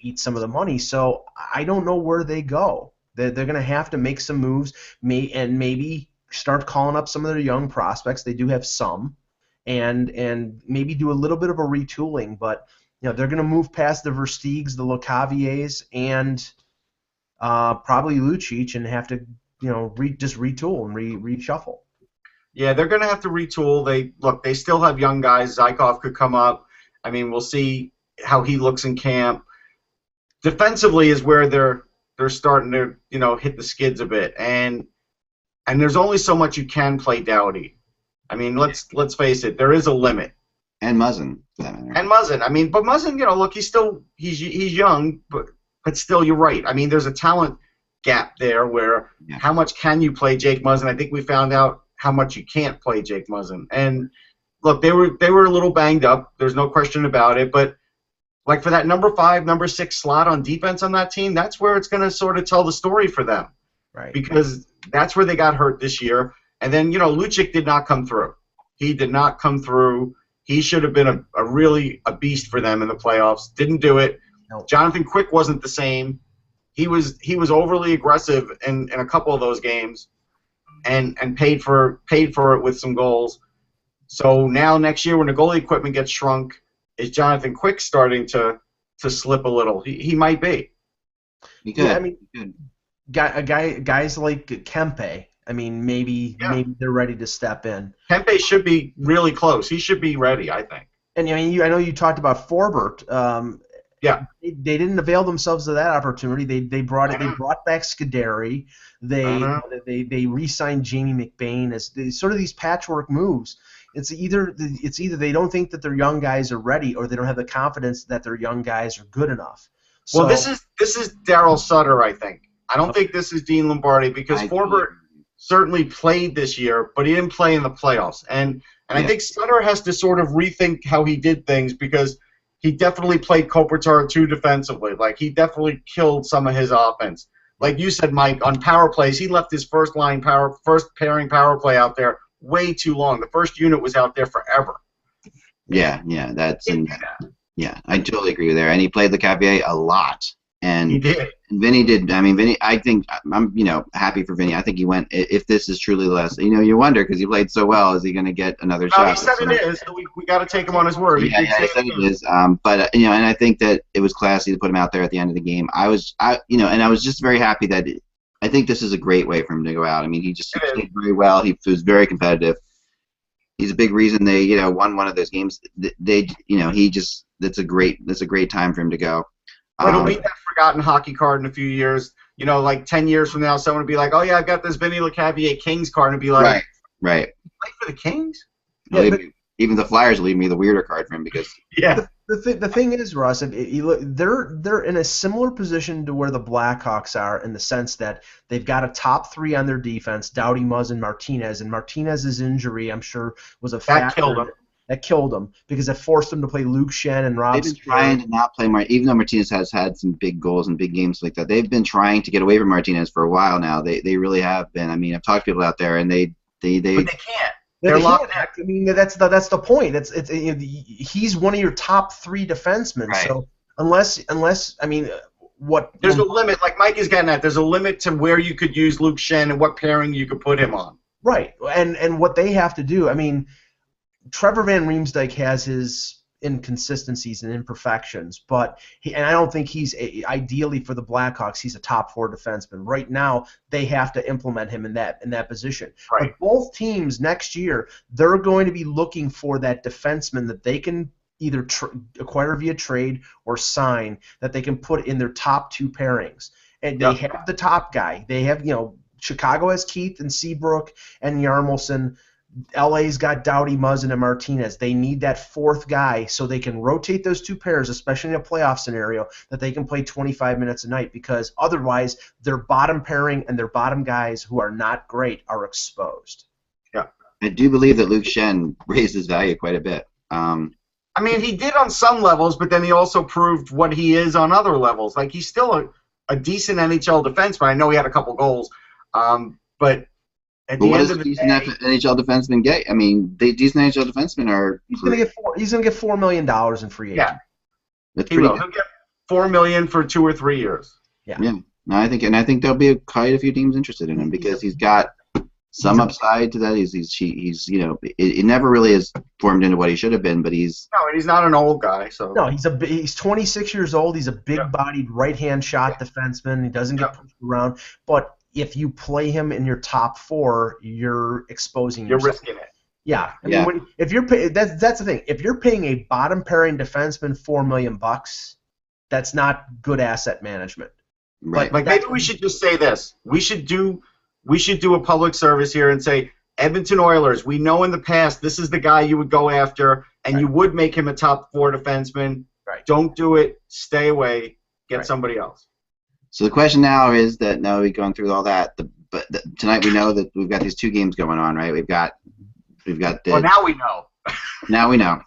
eat some of the money. So I don't know where they go. They're going to have to make some moves, and maybe start calling up some of their young prospects. They do have some, and maybe do a little bit of a retooling. But they're going to move past the Versteegs, the Lecaviers, and probably Lucic, and have to just retool and reshuffle. Yeah, they're going to have to retool. They still have young guys. Zykov could come up. I mean, we'll see how he looks in camp. Defensively is where they're starting to hit the skids a bit, and there's only so much you can play Doughty. I mean, let's face it, there is a limit. And Muzzin. I mean, but Muzzin, look, he's young, but still, you're right. I mean, there's a talent gap there where how much can you play Jake Muzzin? I think we found out how much you can't play Jake Muzzin. And look, they were a little banged up. There's no question about it. But like for that number 5, number 6 slot on defense on that team, that's where it's going to sort of tell the story for them. Right. Because that's where they got hurt this year. And then, Lucic did not come through. He did not come through. He should have been a beast for them in the playoffs. Didn't do it. No. Jonathan Quick wasn't the same. He was overly aggressive in a couple of those games, and paid for it with some goals. So now next year when the goalie equipment gets shrunk, is Jonathan Quick starting to slip a little? He might be. He could. Yeah, I mean, guys like Kempe. I mean, maybe they're ready to step in. Kempe should be really close. He should be ready, I think. And I mean, I know you talked about Forbert. Yeah. They didn't avail themselves of that opportunity. They brought back Scuderi. They re-signed Jamie McBain as sort of these patchwork moves. It's either they don't think that their young guys are ready, or they don't have the confidence that their young guys are good enough. So, well, this is Daryl Sutter, I think. I don't think this is Dean Lombardi, because Forbert certainly played this year, but he didn't play in the playoffs. And I think Sutter has to sort of rethink how he did things, because he definitely played Kopitar too defensively. Like, he definitely killed some of his offense. Like you said, Mike, on power plays, he left his first pairing power play out there way too long. The first unit was out there forever. Yeah, I totally agree with there. And he played the Cavier a lot. And he did. Vinny did. I mean, Vinny. I think I'm, happy for Vinny. I think he went. If this is truly the last, you wonder, because he played so well. Is he going to get another shot? He said it is. So we got to take him on his word. He said it is. But and I think that it was classy to put him out there at the end of the game. I was just very happy that. I think this is a great way for him to go out. I mean, he played very well. He was very competitive. He's a big reason they, won one of those games. That's a great time for him to go. It'll be that forgotten hockey card in a few years. Like 10 years from now, someone will be like, "Oh yeah, I've got this Vinny Lecavalier Kings card," and be like, "Right, you play for the Kings?" Yeah, even the Flyers leave me the weirder card for him, because the thing is, Russ, if you look, they're in a similar position to where the Blackhawks are, in the sense that they've got a top 3 on their defense: Doughty, Muzzin, Martinez, and Martinez's injury, I'm sure, was a factor. Killed him. That killed him, because it forced him to play Luke Shen and Rob. They've been trying to not play even though Martinez has had some big goals and big games like that. They've been trying to get away from Martinez for a while now. They really have been. I mean, I've talked to people out there, and they But they can't. They're locked out. I mean, that's the point. He's one of your top 3 defensemen. Right. So unless I mean, what? There's a limit. Like Mike is getting at. There's a limit to where you could use Luke Shen and what pairing you could put him on. Right, and what they have to do. I mean, Trevor Van Riemsdyk has his inconsistencies and imperfections, but and I don't think he's ideally for the Blackhawks. He's a top 4 defenseman right now. They have to implement him in that position. Right. But both teams next year, they're going to be looking for that defenseman that they can either acquire via trade or sign, that they can put in their top 2 pairings. And they have the top guy. They have Chicago has Keith and Seabrook and Yarmulson. LA's got Doughty, Muzzin, and Martinez. They need that 4th guy so they can rotate those 2 pairs, especially in a playoff scenario, that they can play 25 minutes a night, because otherwise their bottom pairing and their bottom guys who are not great are exposed. Yeah. I do believe that Luke Shen raised his value quite a bit. I mean, he did on some levels, but then he also proved what he is on other levels. Like, he's still a decent NHL defenseman. I know he had a couple goals, but at the end of the day, NHL defenseman get? I mean, the decent NHL defensemen are. He's going to get $4 million in free agent. Yeah, that's he will. He'll get $4 million for 2 or 3 years. Yeah. No, I think there'll be quite a few teams interested in him, because he's got some upside to that. He's it never really has formed into what he should have been, but he's. No, and he's not an old guy. So. No, he's 26 years old. He's a big-bodied right-hand shot defenseman. He doesn't get pushed around, but if you play him in your top 4, you're exposing yourself. You're risking it. Yeah. I mean, if you're that's the thing. If you're paying a bottom pairing defenseman $4 million, that's not good asset management. Right. Like maybe we should just say this. We should do a public service here and say, Edmonton Oilers, we know in the past this is the guy you would go after, and you would make him a top 4 defenseman. Right. Don't do it. Stay away. Get somebody else. So the question now is that, now we've gone through all that, but tonight we know that we've got these 2 games going on, right? We've got the. Well, now we know. Now we know.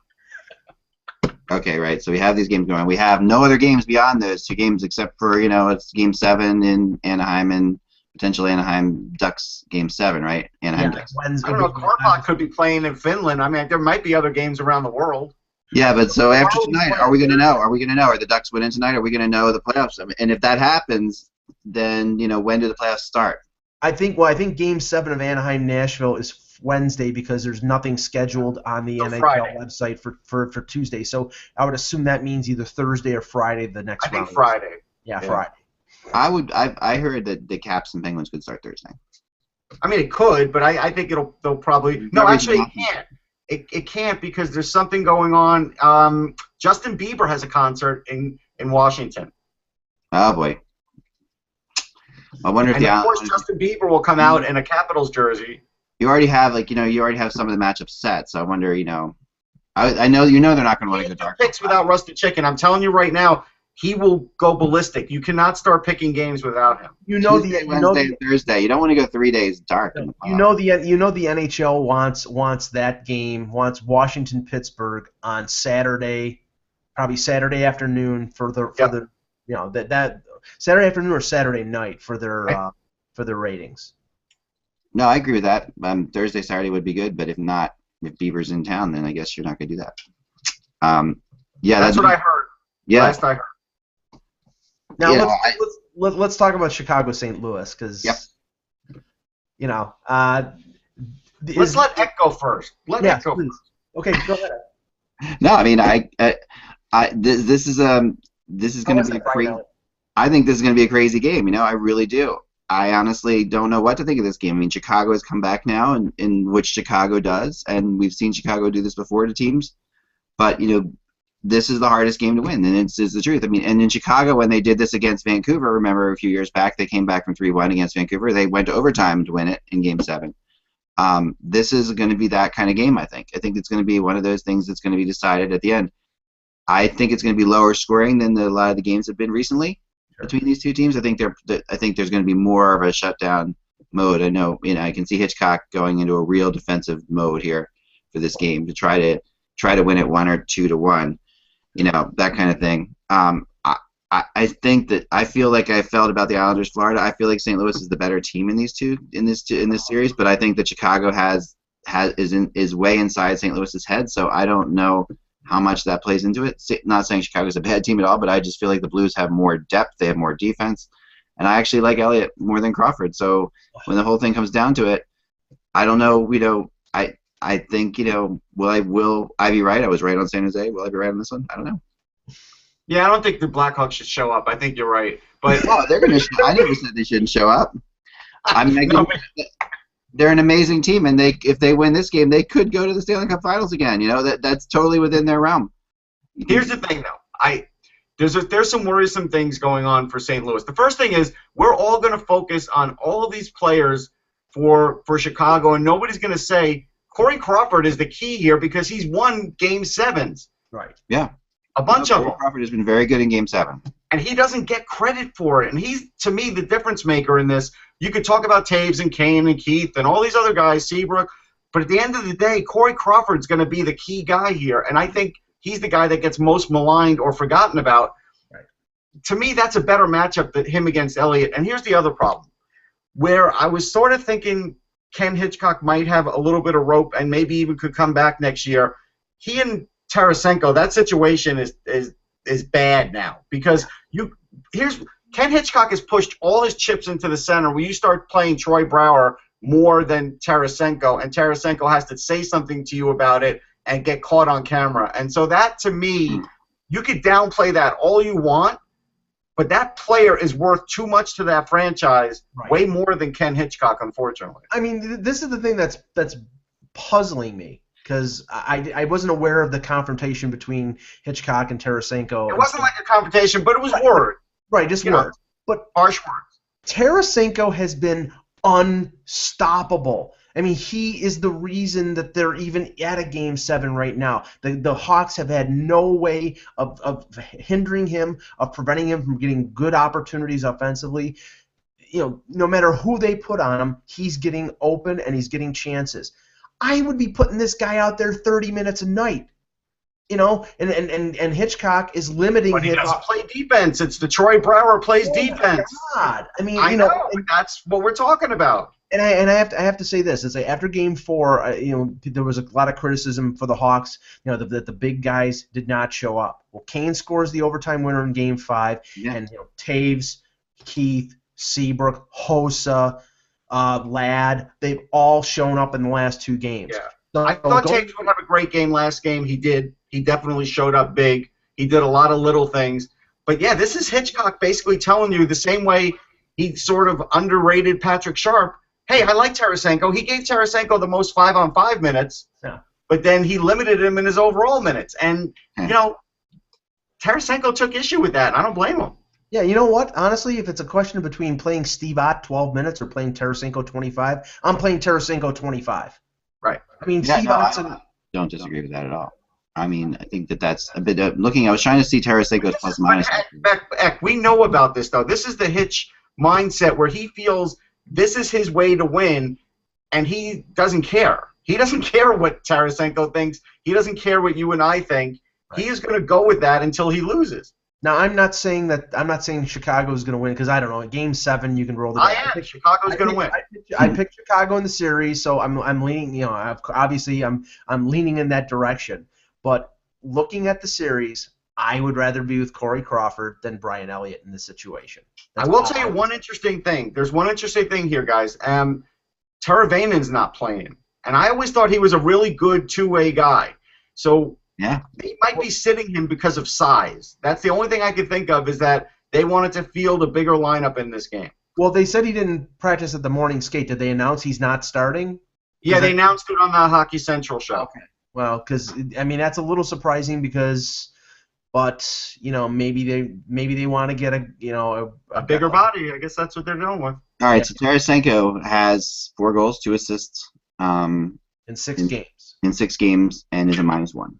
Okay, right. So we have these games going on. We have no other games beyond those 2 games except for, it's Game 7 in Anaheim and potentially Anaheim Ducks Game 7, right? Anaheim Ducks. I don't know. Karbach could be playing in Finland. I mean, there might be other games around the world. Yeah, but so after tonight, are we going to know? Are we going to know? Are the Ducks winning tonight? Are we going to know the playoffs? I mean, and if that happens, then, when do the playoffs start? I think Game 7 of Anaheim-Nashville is Wednesday because there's nothing scheduled on the NHL Friday. website for Tuesday. So I would assume that means either Thursday or Friday the next round. I think Friday. Yeah, Friday. I heard that the Caps and Penguins could start Thursday. I mean, it could, but I think they'll probably. No, actually, it can't. It can't because there's something going on. Justin Bieber has a concert in Washington. Oh boy. I wonder if of course Justin Bieber will come out in a Capitals jersey. You already have you already have some of the matchups set, so I wonder, I know they're not going to want to go dark. Picks without Rusty Chicken. I'm telling you right now, he will go ballistic. You cannot start picking games without him. Tuesday, Wednesday, and Thursday. You don't want to go 3 days dark. The NHL wants that game, wants Washington-Pittsburgh on Saturday, probably Saturday afternoon for the that Saturday afternoon or Saturday night for their ratings. No, I agree with that. Thursday, Saturday would be good, but if not, if Bieber's in town, then I guess you're not going to do that. That's what I heard. Yeah. Last I heard. Now let's talk about Chicago St. Louis because let's let Eck go first. Eck go first. Okay, go ahead. No, I mean this is going to be a crazy. I think this is going to be a crazy game. I really do. I honestly don't know what to think of this game. I mean, Chicago has come back now, in which Chicago does, and we've seen Chicago do this before to teams. But this is the hardest game to win, and it's the truth. I mean, and in Chicago, when they did this against Vancouver, remember a few years back, they came back from 3-1 against Vancouver. They went to overtime to win it in Game 7. This is going to be that kind of game, I think. I think it's going to be one of those things that's going to be decided at the end. I think it's going to be lower scoring than a lot of the games have been recently between these 2 teams. I think there's going to be more of a shutdown mode. I know, I can see Hitchcock going into a real defensive mode here for this game to try to win it 1 or 2-1. That kind of thing. I think that I feel like I felt about the Islanders, Florida. I feel like St. Louis is the better team in this series, but I think that Chicago is way inside St. Louis's head. So I don't know how much that plays into it. Not saying Chicago's a bad team at all, but I just feel like the Blues have more depth. They have more defense, and I actually like Elliott more than Crawford. So when the whole thing comes down to it, I don't know. I think, will I be right? I was right on San Jose. Will I be right on this one? I don't know. Yeah, I don't think the Blackhawks should show up. I think you're right. But they're going to. I never said they shouldn't show up. I mean, they're an amazing team, and if they win this game, they could go to the Stanley Cup Finals again. That's totally within their realm. Here's the thing, though. There's some worrisome things going on for St. Louis. The first thing is we're all going to focus on all of these players for Chicago, and nobody's going to say Corey Crawford is the key here because he's won Game 7s. Right. Yeah. A bunch of them. Corey Crawford has been very good in Game 7. And he doesn't get credit for it. And he's, to me, the difference maker in this. You could talk about Taves and Kane and Keith and all these other guys, Seabrook, but at the end of the day, Corey Crawford's going to be the key guy here. And I think he's the guy that gets most maligned or forgotten about. Right. To me, that's a better matchup than him against Elliott. And here's the other problem, where I was sort of thinking Ken Hitchcock might have a little bit of rope and maybe even could come back next year. He and Tarasenko, that situation is bad now because Ken Hitchcock has pushed all his chips into the center where you start playing Troy Brouwer more than Tarasenko, and Tarasenko has to say something to you about it and get caught on camera. And so that, to me, you could downplay that all you want, but that player is worth too much to that franchise, way more than Ken Hitchcock, unfortunately. I mean, this is the thing that's puzzling me. Because I wasn't aware of the confrontation between Hitchcock and Tarasenko. It wasn't like a confrontation, but it was word. Right, just word. But harsh words. Tarasenko has been unstoppable. I mean, he is the reason that they're even at a Game 7 right now. The Hawks have had no way of hindering him, of preventing him from getting good opportunities offensively. no matter who they put on him, he's getting open and he's getting chances. I would be putting this guy out there 30 minutes a night. And Hitchcock is limiting But he him. doesn't play defense. It's the Troy Brower plays defense. God. I mean, I know. That's what we're talking about. And I have to say this: is after Game 4, there was a lot of criticism for the Hawks, that the big guys did not show up. Well, Kane scores the overtime winner in Game 5, and Taves, Keith, Seabrook, Hossa, Ladd, they've all shown up in the last 2 games. Yeah. So, I thought Taves would have a great game last game. He did. He definitely showed up big. He did a lot of little things. But, yeah, this is Hitchcock basically telling you the same way he sort of underrated Patrick Sharp. Hey, I like Tarasenko. He gave Tarasenko the most 5-on-5 minutes, but then he limited him in his overall minutes. And, Tarasenko took issue with that. I don't blame him. Yeah, you know what? Honestly, if it's a question between playing Steve Ott 12 minutes or playing Tarasenko 25, I'm playing Tarasenko 25. Right. I mean, Steve Ott's I don't disagree with that at all. I mean, I think that's a bit looking. I was trying to see Tarasenko's plus minus. Beck, we know about this, though. This is the Hitch mindset where he feels this is his way to win, and he doesn't care. He doesn't care what Tarasenko thinks. He doesn't care what you and I think. Right. He is going to go with that until he loses. Now, I'm not saying Chicago is going to win because I don't know. In Game 7, you can roll the dice. I am. Chicago's going to win. I picked Chicago in the series, so I'm leaning. Obviously, I'm leaning in that direction. But looking at the series, I would rather be with Corey Crawford than Brian Elliott in this situation. I will tell you one interesting thing. There's one interesting thing here, guys. Teravainen's not playing, and I always thought he was a really good two-way guy. So they might be sitting him because of size. That's the only thing I could think of is that they wanted to field a bigger lineup in this game. Well, they said he didn't practice at the morning skate. Did they announce he's not starting? Yeah, they announced it on the Hockey Central show. Okay. Well, because that's a little surprising because, but maybe they want to get a bigger body. I guess that's what they're doing with. All right, so Tarasenko has 4 goals, 2 assists, in 6 games. In 6 games, and is a -1.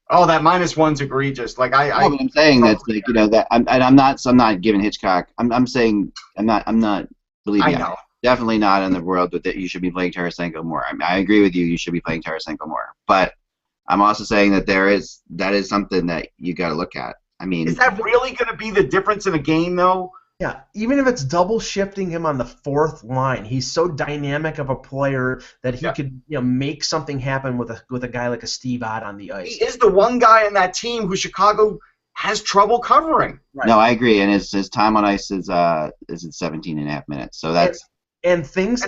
Oh, that -1's egregious. Like I'm saying that's like that. I'm not giving Hitchcock. I'm saying I'm not. Believe me, I know. Definitely not in the world that you should be playing Tarasenko more. I agree with you. You should be playing Tarasenko more. But I'm also saying that that is something that you got to look at. I mean, is that really going to be the difference in a game, though? Yeah, even if it's double shifting him on the 4th line, he's so dynamic of a player that he could make something happen with a guy like a Steve Ott on the ice. He is the one guy on that team who Chicago has trouble covering. Right. No, I agree, and his time on ice is at 17.5 minutes. So that's things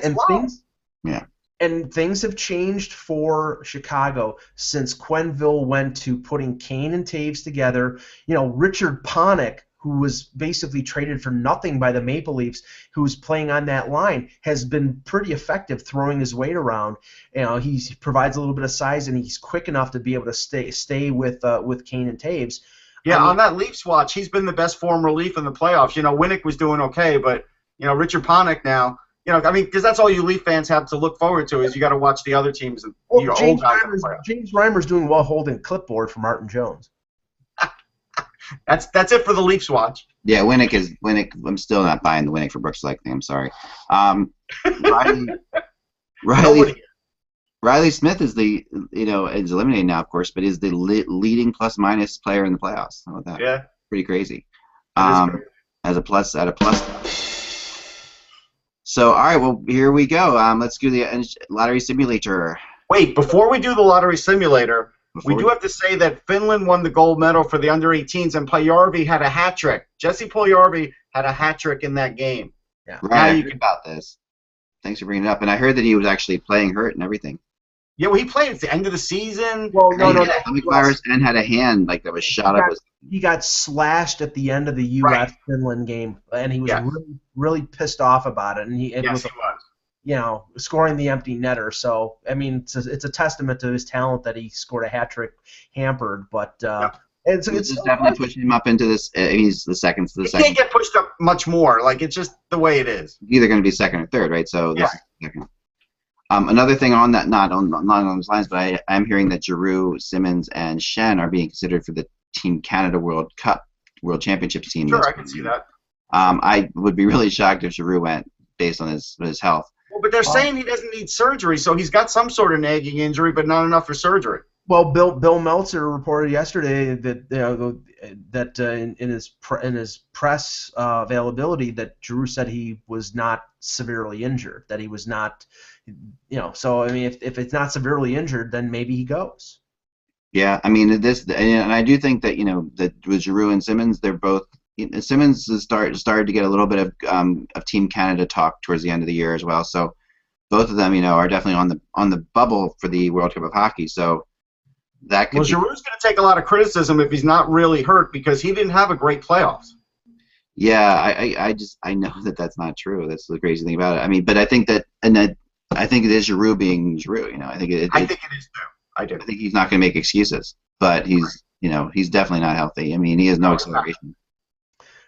have changed for Chicago since Quenneville went to putting Kane and Taves together. Richard Panik, who was basically traded for nothing by the Maple Leafs, who's playing on that line, has been pretty effective throwing his weight around. He provides a little bit of size, and he's quick enough to be able to stay with Kane and Taves. Yeah, on that Leafs watch, he's been the best form relief in the playoffs. Winnick was doing okay, but Richard Panik now. Because that's all you Leaf fans have to look forward to is you got to watch the other teams. And James Reimer's doing well holding clipboard for Martin Jones. That's it for the Leafs watch. Yeah, Winnick. I'm still not buying the Winnick for Brooks Likely. I'm sorry. Riley Smith is is eliminated now, of course, but is the leading plus-minus player in the playoffs. How about that? Yeah. Pretty crazy. At a plus. So, all right, well, here we go. Let's do the lottery simulator. Wait, before we do the lottery simulator, we do have to say that Finland won the gold medal for the under-18s, and Puljujarvi had a hat trick. Jesse Puljujarvi had a hat trick in that game. Yeah. Right, I heard about this. Thanks for bringing it up. And I heard that he was actually playing hurt and everything. Yeah, well, he played at the end of the season. Well, no. Stomach virus and had a hand that was shot up. He got slashed at the end of the U.S.-Finland game, and he was really pissed off about it. And he was. Scoring the empty netter. So, it's a testament to his talent that he scored a hat trick hampered. But it's definitely pushing him up into this. He's the second. He can't get pushed up much more. It's just the way it is. Either going to be second or third, right? So this is second. Another thing on that, not on those lines, but I'm hearing that Giroux, Simmons, and Shen are being considered for the Team Canada World Championship team. Sure, I can see that. I would be really shocked if Giroux went based on his health. Well, but they're saying he doesn't need surgery, so he's got some sort of nagging injury, but not enough for surgery. Well, Bill Meltzer reported yesterday that in his press availability that Giroux said he was not severely injured, that he was not, So I mean, if it's not severely injured, then maybe he goes. Yeah, I mean and I do think that that with Giroux and Simmons, they're both. Simmons has started to get a little bit of Team Canada talk towards the end of the year as well. So both of them, are definitely on the bubble for the World Cup of Hockey. So that could. Well, Giroux's going to take a lot of criticism if he's not really hurt because he didn't have a great playoffs. Yeah, I know that that's not true. That's the crazy thing about it. I mean, but I think that I think it is Giroux being Giroux. I think it is too. I do. I think he's not going to make excuses, but he's definitely not healthy. I mean, he has no acceleration.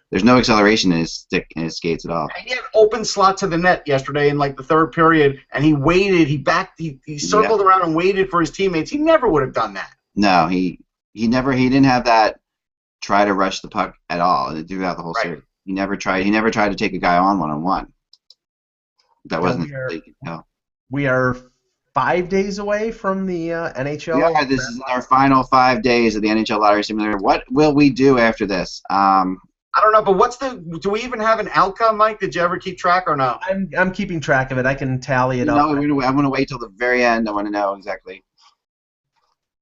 There's no acceleration in his skates at all. And he had open slot to the net yesterday in like the third period, and he waited. He circled around and waited for his teammates. He never would have done that. No, he didn't have that try to rush the puck at all throughout the whole series. He never tried to take a guy on one-on-one. That wasn't. We are 5 days away from the NHL. Yeah, this is our final 5 days of the NHL Lottery Simulator. What will we do after this? I don't know, but do we even have an outcome, Mike? Did you ever keep track or no? I'm keeping track of it. I can tally it up. No, I'm going to wait till the very end. I want to know exactly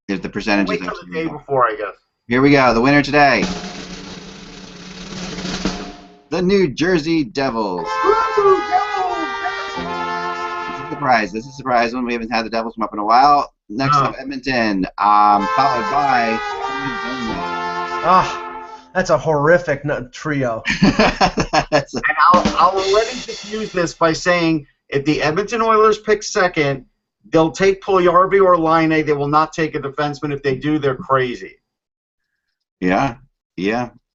if the percentages. Wait till the day before, I guess. Here we go. The winner today. The New Jersey Devils. This is a surprise one. We haven't had the Devils come up in a while. Next up, Edmonton, followed by Arizona. That's a horrific trio. And I'll already diffuse this by saying if the Edmonton Oilers pick second, they'll take Puljujarvi or Line. They will not take a defenseman. If they do, they're crazy. Yeah.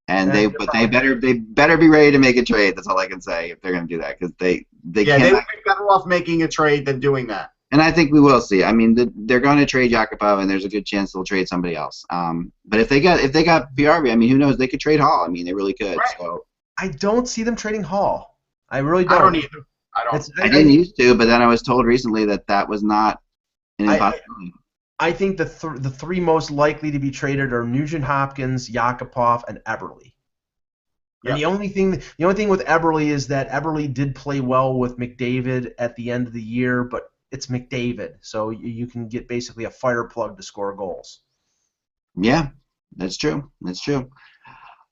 And they better be ready to make a trade. That's all I can say if they're going to do that because they can't. They would be better off making a trade than doing that. And I think we will see. I mean, they're going to trade Yakupov, and there's a good chance they'll trade somebody else. But if they got Puljujarvi, I mean, who knows? They could trade Hall. I mean, they really could. Right. So I don't see them trading Hall. I really don't. I don't either. I didn't used to, but then I was told recently that was not an impossibility. I think the three most likely to be traded are Nugent Hopkins, Yakupov, and Eberle. Yep. And the only thing with Eberle is that Eberle did play well with McDavid at the end of the year, but it's McDavid, so you can get basically a fire plug to score goals. Yeah, that's true.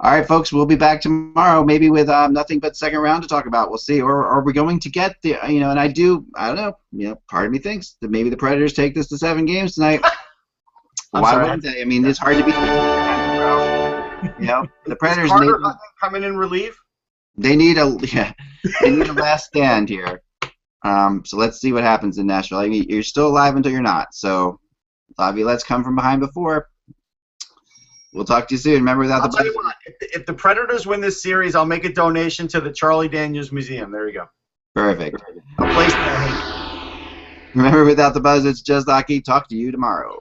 All right, folks, we'll be back tomorrow, maybe with nothing but second round to talk about. We'll see. Or are we going to get the, and I don't know, part of me thinks that maybe the Predators take this to 7 games tonight. Why wouldn't they? I mean, it's hard to beat. The Predators need coming in relief. They need a last stand here. So let's see what happens in Nashville. I mean, you're still alive until you're not. So, let's come from behind before. We'll talk to you soon. Remember that. I'll tell you what. If the Predators win this series, I'll make a donation to the Charlie Daniels Museum. There you go. Perfect. A place that I hate. Remember, without the buzz, it's just hockey. Talk to you tomorrow.